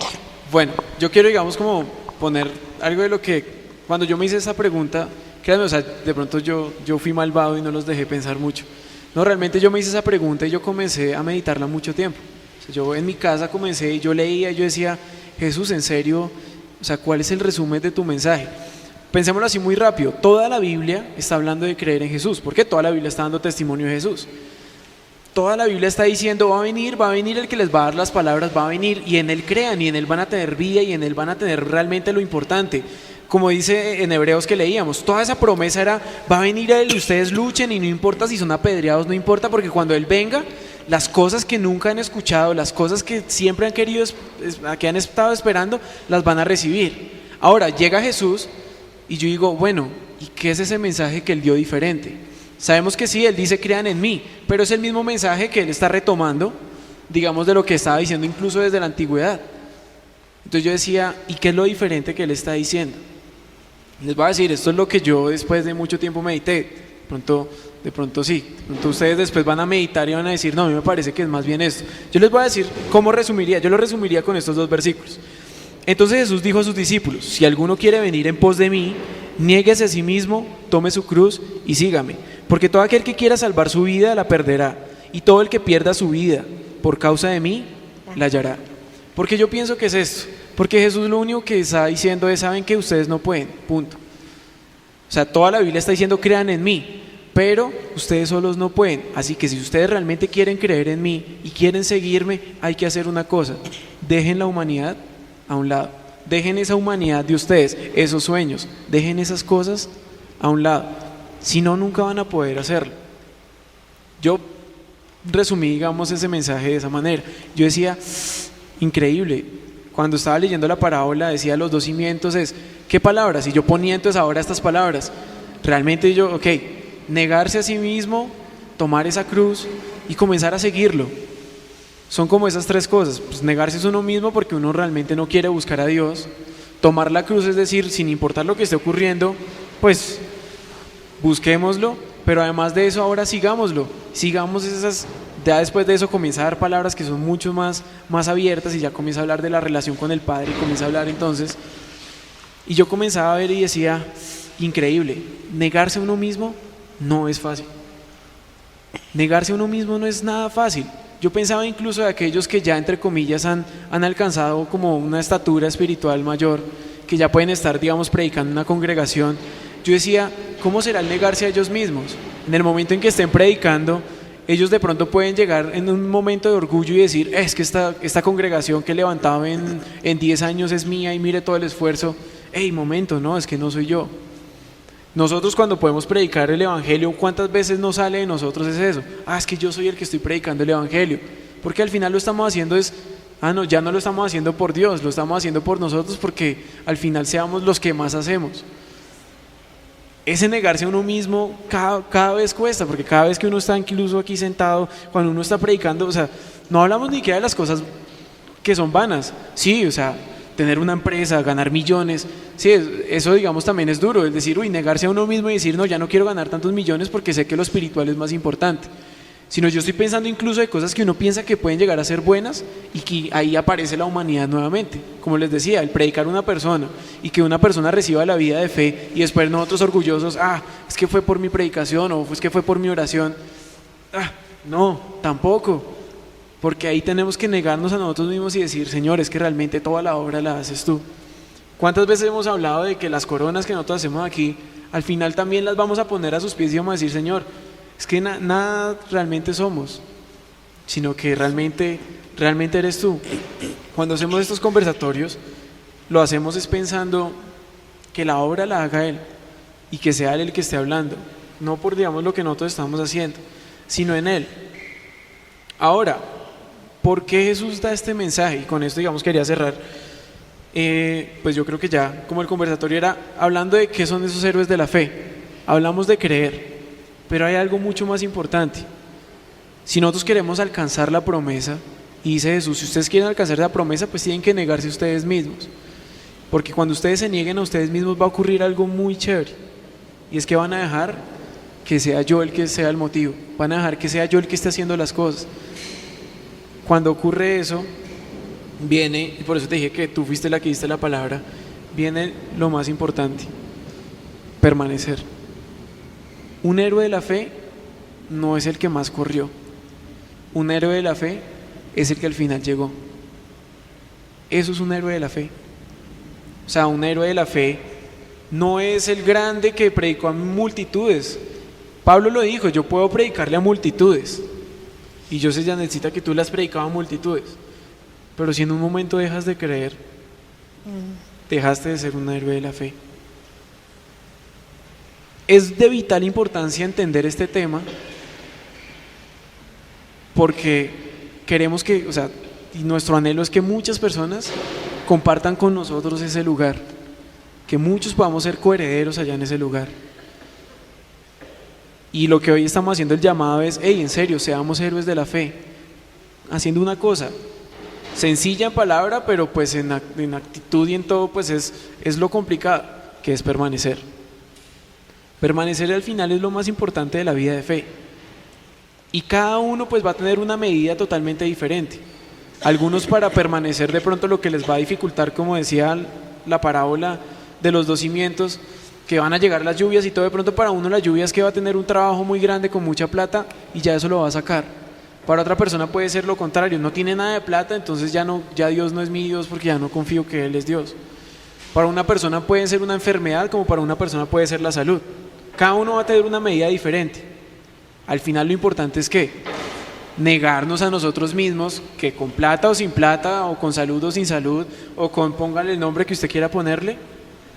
Bueno, yo quiero, digamos, como poner algo de lo que, cuando yo me hice esa pregunta, créanme, o sea, de pronto yo fui malvado y no los dejé pensar mucho. No, realmente yo me hice esa pregunta y yo comencé a meditarla mucho tiempo. O sea, yo en mi casa comencé y yo leía y yo decía, Jesús, en serio, o sea, ¿cuál es el resumen de tu mensaje? Pensémoslo así muy rápido, toda la Biblia está hablando de creer en Jesús, porque toda la Biblia está dando testimonio de Jesús. Toda la Biblia está diciendo, va a venir el que les va a dar las palabras, va a venir y en Él crean y en Él van a tener vida y en Él van a tener realmente lo importante. Como dice en Hebreos que leíamos, toda esa promesa era, va a venir Él y ustedes luchen y no importa si son apedreados, no importa, porque cuando Él venga, las cosas que nunca han escuchado, las cosas que siempre han querido, que han estado esperando, las van a recibir. Ahora, llega Jesús y yo digo, bueno, ¿y qué es ese mensaje que Él dio diferente? Sabemos que sí, Él dice crean en mí, pero es el mismo mensaje que Él está retomando, digamos, de lo que estaba diciendo incluso desde la antigüedad. Entonces yo decía, ¿y qué es lo diferente que Él está diciendo? Les voy a decir, esto es lo que yo después de mucho tiempo medité. De pronto sí, de pronto ustedes después van a meditar y van a decir, no, a mí me parece que es más bien esto. Yo les voy a decir cómo resumiría, yo lo resumiría con estos dos versículos. Entonces Jesús dijo a sus discípulos, si alguno quiere venir en pos de mí, niéguese a sí mismo, tome su cruz y sígame. Porque todo aquel que quiera salvar su vida la perderá, y todo el que pierda su vida por causa de mí, la hallará. Porque yo pienso que es esto, porque Jesús lo único que está diciendo es, saben que ustedes no pueden, punto. O sea, toda la Biblia está diciendo crean en mí, pero ustedes solos no pueden. Así que si ustedes realmente quieren creer en mí y quieren seguirme, hay que hacer una cosa, dejen la humanidad a un lado, dejen esa humanidad de ustedes, esos sueños, dejen esas cosas a un lado, si no, nunca van a poder hacerlo. Yo resumí, digamos, ese mensaje de esa manera. Yo decía, increíble, cuando estaba leyendo la parábola decía los dos cimientos es, ¿qué palabras? Y yo ponía entonces ahora estas palabras, realmente yo, ok, negarse a sí mismo, tomar esa cruz y comenzar a seguirlo. Son como esas tres cosas, pues negarse a uno mismo porque uno realmente no quiere buscar a Dios, tomar la cruz, es decir, sin importar lo que esté ocurriendo, pues busquémoslo, pero además de eso ahora sigámoslo, sigamos esas, ya después de eso comienza a dar palabras que son mucho más abiertas y ya comienza a hablar de la relación con el Padre y comienza a hablar entonces, y yo comenzaba a ver y decía, increíble, negarse a uno mismo no es fácil, negarse a uno mismo no es nada fácil. Yo pensaba incluso de aquellos que ya entre comillas han alcanzado como una estatura espiritual mayor, que ya pueden estar, digamos, predicando en una congregación. Yo decía, ¿cómo será el negarse a ellos mismos? En el momento en que estén predicando, ellos de pronto pueden llegar en un momento de orgullo y decir, es que esta congregación que he levantado en 10 años es mía y mire todo el esfuerzo. Ey, momento, no, es que no soy yo. Nosotros cuando podemos predicar el Evangelio, ¿cuántas veces no sale de nosotros es eso? Es que yo soy el que estoy predicando el Evangelio. Porque al final lo estamos haciendo es, no, ya no lo estamos haciendo por Dios, lo estamos haciendo por nosotros porque al final seamos los que más hacemos. Ese negarse a uno mismo cada vez cuesta, porque cada vez que uno está incluso aquí sentado, cuando uno está predicando, o sea, no hablamos ni siquiera de las cosas que son vanas, sí, o sea, tener una empresa, ganar millones, sí, eso digamos también es duro, es decir, negarse a uno mismo y decir, no, ya no quiero ganar tantos millones porque sé que lo espiritual es más importante, sino yo estoy pensando incluso de cosas que uno piensa que pueden llegar a ser buenas y que ahí aparece la humanidad nuevamente, como les decía, el predicar a una persona y que una persona reciba la vida de fe y después nosotros orgullosos, es que fue por mi predicación o es que fue por mi oración, no, tampoco. Porque ahí tenemos que negarnos a nosotros mismos y decir, Señor, es que realmente toda la obra la haces tú. ¿Cuántas veces hemos hablado de que las coronas que nosotros hacemos aquí, al final también las vamos a poner a sus pies y vamos a decir, Señor, es que nada realmente somos, sino que realmente eres tú? Cuando hacemos estos conversatorios, lo hacemos es pensando que la obra la haga Él, y que sea Él el que esté hablando, no por, digamos, lo que nosotros estamos haciendo, sino en Él. Ahora, ¿por qué Jesús da este mensaje? Y con esto, digamos, quería cerrar. Pues yo creo que ya, como el conversatorio era hablando de qué son esos héroes de la fe, hablamos de creer, pero hay algo mucho más importante. Si nosotros queremos alcanzar la promesa, y dice Jesús, si ustedes quieren alcanzar la promesa, pues tienen que negarse a ustedes mismos, porque cuando ustedes se nieguen a ustedes mismos va a ocurrir algo muy chévere, y es que van a dejar que sea yo el que sea el motivo, van a dejar que sea yo el que esté haciendo las cosas. Cuando ocurre eso, viene, y por eso te dije que tú fuiste la que diste la palabra, viene lo más importante: permanecer. Un héroe de la fe no es el que más corrió, un héroe de la fe es el que al final llegó. Eso es un héroe de la fe. O sea, un héroe de la fe no es el grande que predicó a multitudes. Pablo lo dijo, yo puedo predicarle a multitudes, y yo sé, Janetcita, que tú las predicabas a multitudes, pero si en un momento dejas de creer, dejaste de ser un héroe de la fe. Es de vital importancia entender este tema, porque queremos que, o sea, y nuestro anhelo es que muchas personas compartan con nosotros ese lugar, que muchos podamos ser coherederos allá en ese lugar. Y lo que hoy estamos haciendo el llamado es, hey, en serio, seamos héroes de la fe, haciendo una cosa sencilla en palabra, pero pues en actitud y en todo, pues es lo complicado, que es permanecer. Permanecer al final es lo más importante de la vida de fe, y cada uno pues va a tener una medida totalmente diferente. Algunos, para permanecer, de pronto lo que les va a dificultar, como decía la parábola de los 2 cimientos, que van a llegar las lluvias y todo, de pronto para uno la lluvia es que va a tener un trabajo muy grande con mucha plata y ya eso lo va a sacar. Para otra persona puede ser lo contrario, no tiene nada de plata, entonces ya Dios no es mi Dios porque ya no confío que Él es Dios. Para una persona puede ser una enfermedad, como para una persona puede ser la salud. Cada uno va a tener una medida diferente. Al final lo importante es que negarnos a nosotros mismos, que con plata o sin plata, o con salud o sin salud, o con póngale el nombre que usted quiera ponerle,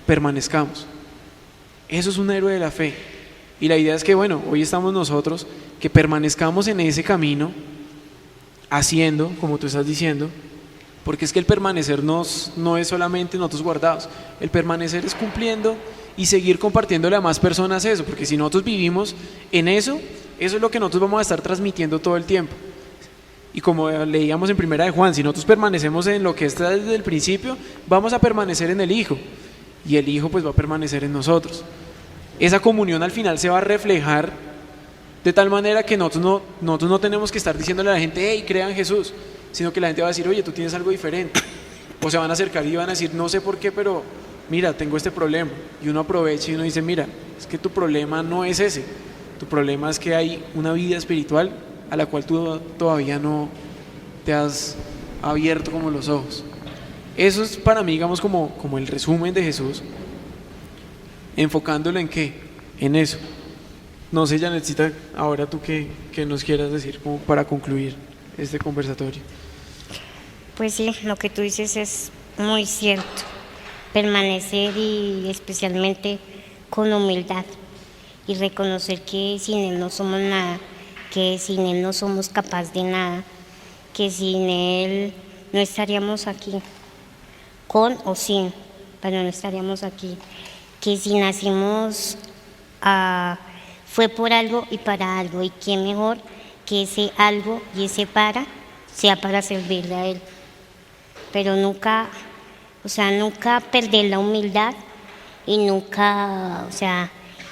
permanezcamos. Eso es un héroe de la fe. Y la idea es que, bueno, hoy estamos nosotros, que permanezcamos en ese camino, haciendo, como tú estás diciendo, porque es que el permanecer no es solamente nosotros guardados, el permanecer es cumpliendo y seguir compartiéndole a más personas eso, porque si nosotros vivimos en eso es lo que nosotros vamos a estar transmitiendo todo el tiempo. Y como leíamos en Primera de Juan, si nosotros permanecemos en lo que está desde el principio, vamos a permanecer en el Hijo, y el Hijo pues va a permanecer en nosotros. Esa comunión al final se va a reflejar de tal manera que nosotros no tenemos que estar diciéndole a la gente, hey, crea en Jesús, sino que la gente va a decir, oye, tú tienes algo diferente. O se van a acercar y van a decir, no sé por qué, pero mira, tengo este problema. Y uno aprovecha y uno dice, mira, es que tu problema no es ese. Tu problema es que hay una vida espiritual a la cual tú todavía no te has abierto como los ojos. Eso es para mí, digamos, como el resumen de Jesús, enfocándolo en qué, en eso. No sé, Janetcita, ahora tú qué nos quieras decir como para concluir este conversatorio. Pues sí, lo que tú dices es muy cierto. Permanecer, y especialmente con humildad, y reconocer que sin Él no somos nada, que sin Él no somos capaces de nada, que sin Él no estaríamos aquí, con o sin, pero no estaríamos aquí, que si nacimos fue por algo y para algo, y qué mejor que ese algo y ese sea para servirle a Él. Pero nunca perder la humildad, y nunca,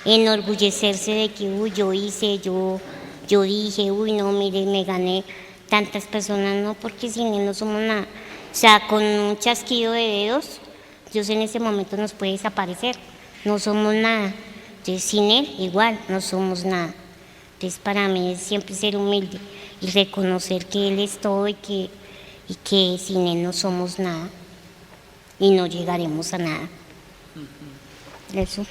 enorgullecerse de que, uy, yo hice, yo dije, uy, no, mire, me gané tantas personas, no, porque sin Él no somos nada. O sea, con un chasquido de dedos, Dios en ese momento nos puede desaparecer, no somos nada. Entonces, sin Él, igual, no somos nada. Entonces, para mí es siempre ser humilde y reconocer que Él es todo, y que sin Él no somos nada y no llegaremos a nada. Eso.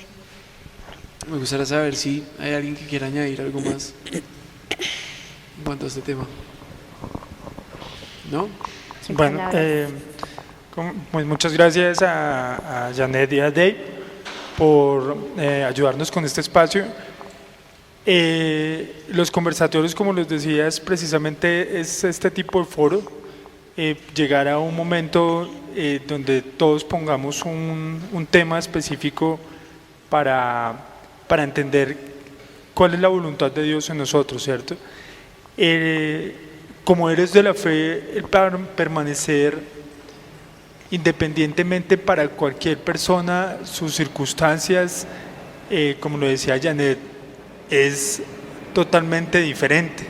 Me gustaría saber si hay alguien que quiera añadir algo más en cuanto a este tema. ¿No? Sin Bueno, palabras. pues muchas gracias a Janet y a Dave por ayudarnos con este espacio. Los conversatorios, como les decía, precisamente es este tipo de foro, llegar a un momento donde todos pongamos un tema específico para entender cuál es la voluntad de Dios en nosotros, ¿cierto? Como héroes de la fe, el permanecer independientemente para cualquier persona, sus circunstancias, como lo decía Janet, es totalmente diferente.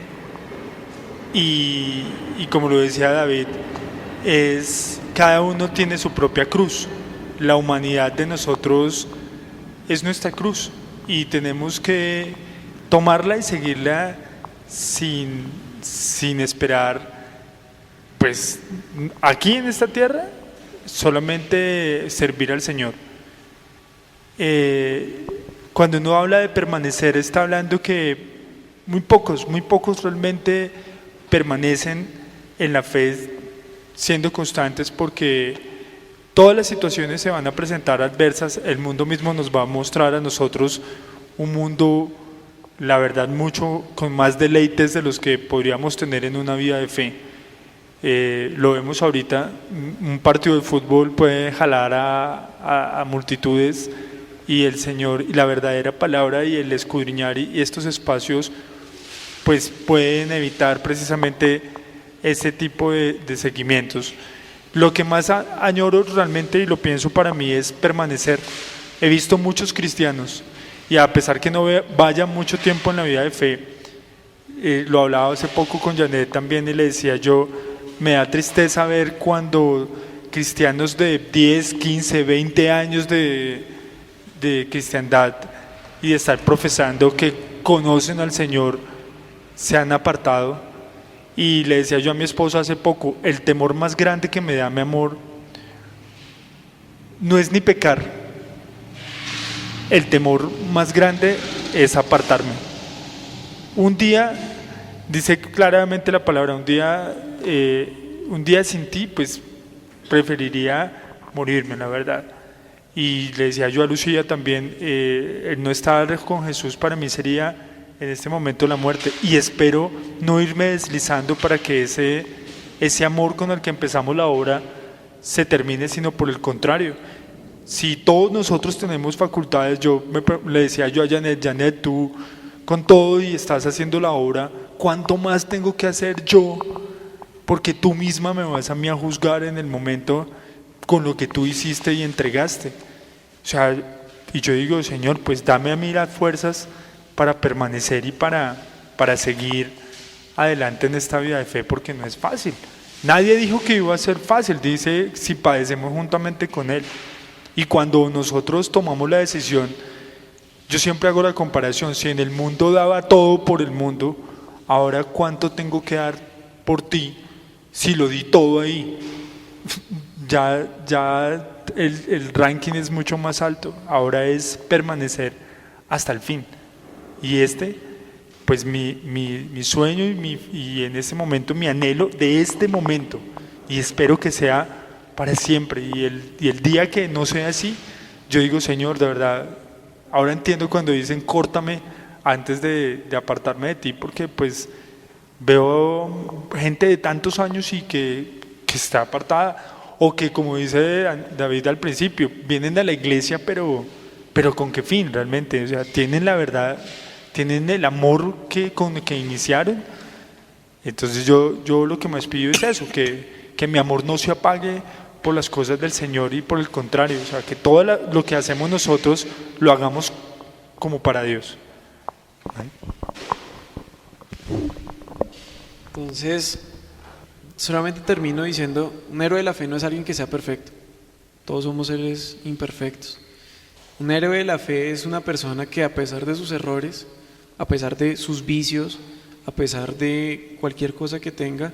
Y como lo decía David, cada uno tiene su propia cruz. La humanidad de nosotros es nuestra cruz y tenemos que tomarla y seguirla sin esperar, pues aquí en esta tierra, solamente servir al Señor. Cuando uno habla de permanecer, está hablando que muy pocos realmente permanecen en la fe siendo constantes, porque todas las situaciones se van a presentar adversas. El mundo mismo nos va a mostrar a nosotros un mundo, la verdad, mucho con más deleites de los que podríamos tener en una vida de fe. Lo vemos ahorita, un partido de fútbol puede jalar a multitudes, y el Señor y la verdadera palabra y el escudriñar y estos espacios pues pueden evitar precisamente ese tipo de seguimientos. Lo que más añoro realmente, y lo pienso para mí, es permanecer. He visto muchos cristianos, y a pesar que no vaya mucho tiempo en la vida de fe, lo hablaba hace poco con Janet también, y le decía yo, me da tristeza ver cuando cristianos de 10, 15, 20 años de cristiandad y de estar profesando que conocen al Señor se han apartado. Y le decía yo a mi esposa hace poco, el temor más grande que me da, mi amor, no es ni pecar, el temor más grande es apartarme. Un día, dice claramente la palabra, un día sin ti, pues preferiría morirme, la verdad. Y le decía yo a Lucía también, el no estar con Jesús para mí sería en este momento la muerte, y espero no irme deslizando para que ese amor con el que empezamos la obra se termine, sino por el contrario. Si todos nosotros tenemos facultades, le decía yo a Janet, tú con todo y estás haciendo la obra, ¿cuánto más tengo que hacer yo? Porque tú misma me vas a mí a juzgar en el momento con lo que tú hiciste y entregaste. O sea, y yo digo, Señor, pues dame a mí las fuerzas para permanecer y para seguir adelante en esta vida de fe, porque no es fácil. Nadie dijo que iba a ser fácil, dice si padecemos juntamente con Él. Y cuando nosotros tomamos la decisión, yo siempre hago la comparación, si en el mundo daba todo por el mundo, ahora ¿cuánto tengo que dar por ti si lo di todo ahí? Ya el ranking es mucho más alto, ahora es permanecer hasta el fin. Y pues mi sueño y en este momento mi anhelo de este momento, y espero que sea para siempre, y el día que no sea así, yo digo, Señor, de verdad, ahora entiendo cuando dicen córtame antes de apartarme de ti, porque pues veo gente de tantos años y que está apartada, o que, como dice David al principio, vienen a la iglesia, pero ¿con qué fin realmente? O sea, tienen la verdad, tienen el amor con el que iniciaron. Entonces yo lo que más pido es eso, que mi amor no se apague por las cosas del Señor, y por el contrario, o sea, que todo lo que hacemos nosotros lo hagamos como para Dios. Entonces, solamente termino diciendo, un héroe de la fe no es alguien que sea perfecto. Todos somos seres imperfectos. Un héroe de la fe es una persona que, a pesar de sus errores, a pesar de sus vicios, a pesar de cualquier cosa que tenga,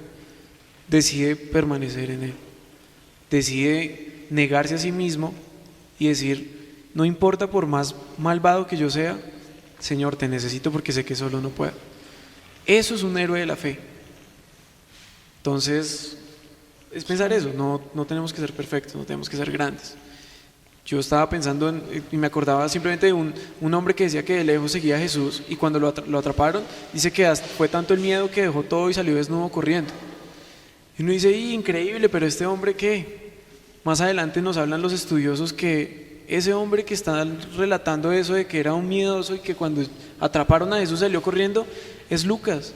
decide permanecer en Él. Decide negarse a sí mismo y decir, no importa por más malvado que yo sea, Señor, te necesito porque sé que solo no puedo. Eso es un héroe de la fe. Entonces, es pensar eso, no tenemos que ser perfectos, no tenemos que ser grandes. Yo estaba pensando y me acordaba simplemente de un hombre que decía que de lejos seguía a Jesús y cuando lo atraparon, dice que fue tanto el miedo que dejó todo y salió desnudo corriendo. Y uno dice, increíble, pero este hombre ¿qué? Más adelante nos hablan los estudiosos que ese hombre que está relatando eso de que era un miedoso y que cuando atraparon a Jesús salió corriendo, es Lucas.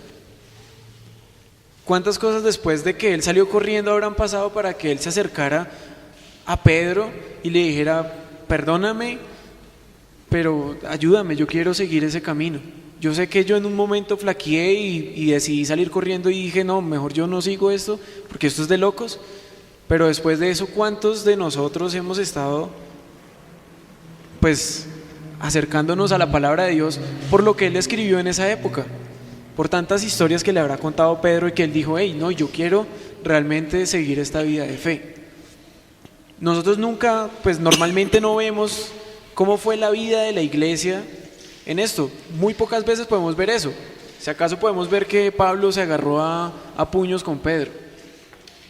¿Cuántas cosas después de que él salió corriendo habrán pasado para que él se acercara a Pedro y le dijera, perdóname, pero ayúdame, yo quiero seguir ese camino? Yo sé que yo en un momento flaqueé y decidí salir corriendo y dije, no, mejor yo no sigo esto, porque esto es de locos. Pero después de eso, ¿cuántos de nosotros hemos estado, pues, acercándonos a la palabra de Dios por lo que él escribió en esa época? Por tantas historias que le habrá contado Pedro y que él dijo, hey, no, yo quiero realmente seguir esta vida de fe. Nosotros nunca, pues normalmente no vemos cómo fue la vida de la iglesia en esto. Muy pocas veces podemos ver eso. Si acaso podemos ver que Pablo se agarró a puños con Pedro.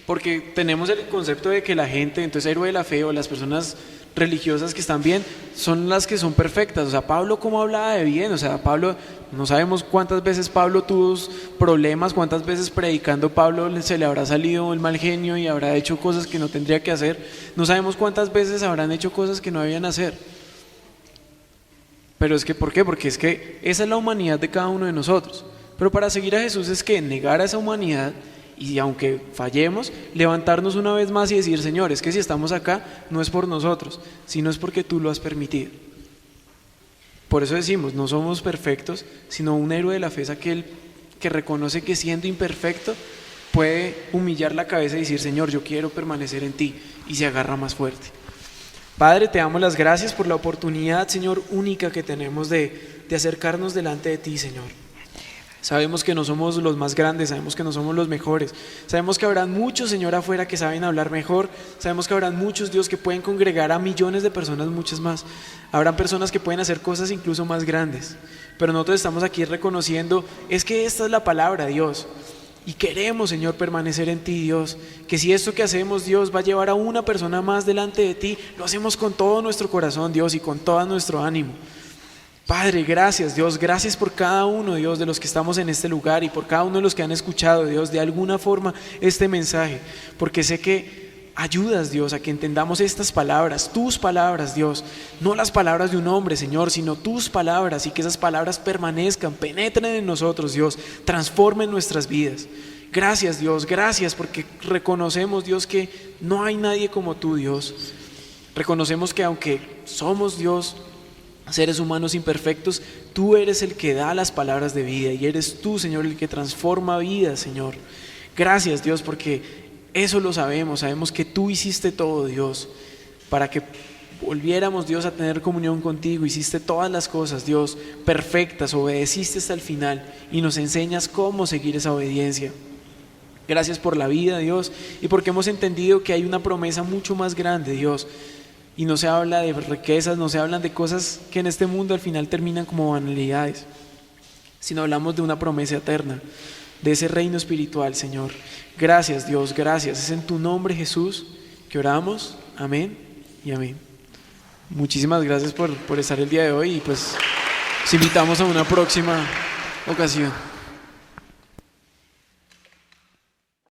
Porque tenemos el concepto de que la gente, entonces héroe de la fe o las personas religiosas que están bien, son las que son perfectas. O sea, Pablo cómo hablaba de bien, o sea, Pablo, no sabemos cuántas veces Pablo tuvo problemas, cuántas veces predicando Pablo se le habrá salido el mal genio y habrá hecho cosas que no tendría que hacer, no sabemos cuántas veces habrán hecho cosas que no debían hacer. Pero es que, ¿por qué? Porque es que esa es la humanidad de cada uno de nosotros. Pero para seguir a Jesús es que negar a esa humanidad y aunque fallemos, levantarnos una vez más y decir, Señor, es que si estamos acá no es por nosotros, sino es porque tú lo has permitido. Por eso decimos, no somos perfectos, sino un héroe de la fe es aquel que reconoce que siendo imperfecto puede humillar la cabeza y decir, Señor, yo quiero permanecer en ti, y se agarra más fuerte. Padre, te damos las gracias por la oportunidad, Señor, única que tenemos de acercarnos delante de ti, Señor. Sabemos que no somos los más grandes, sabemos que no somos los mejores, sabemos que habrán muchos, Señor, afuera que saben hablar mejor, sabemos que habrán muchos, Dios, que pueden congregar a millones de personas, muchas más, habrán personas que pueden hacer cosas incluso más grandes, pero nosotros estamos aquí reconociendo, es que esta es la palabra, Dios, y queremos, Señor, permanecer en ti, Dios, que si esto que hacemos, Dios, va a llevar a una persona más delante de ti, lo hacemos con todo nuestro corazón, Dios, y con todo nuestro ánimo. Padre, gracias, Dios, gracias por cada uno, Dios, de los que estamos en este lugar y por cada uno de los que han escuchado, Dios, de alguna forma este mensaje, porque sé que ayudas, Dios, a que entendamos estas palabras, tus palabras, Dios, no las palabras de un hombre, Señor, sino tus palabras, y que esas palabras permanezcan, penetren en nosotros, Dios, transformen nuestras vidas. Gracias, Dios, gracias porque reconocemos, Dios, que no hay nadie como tú, Dios. Reconocemos que aunque somos, Dios, seres humanos imperfectos, tú eres el que da las palabras de vida y eres tú, Señor, el que transforma vidas, Señor. Gracias, Dios, porque eso lo sabemos que tú hiciste todo, Dios, para que volviéramos, Dios, a tener comunión contigo. Hiciste todas las cosas, Dios, perfectas, obedeciste hasta el final y nos enseñas cómo seguir esa obediencia. Gracias por la vida, Dios, y porque hemos entendido que hay una promesa mucho más grande, Dios. Y no se habla de riquezas, no se hablan de cosas que en este mundo al final terminan como banalidades, sino hablamos de una promesa eterna, de ese reino espiritual, Señor. Gracias, Dios, gracias. Es en tu nombre, Jesús, que oramos. Amén y amén. Muchísimas gracias por estar el día de hoy y pues os invitamos a una próxima ocasión.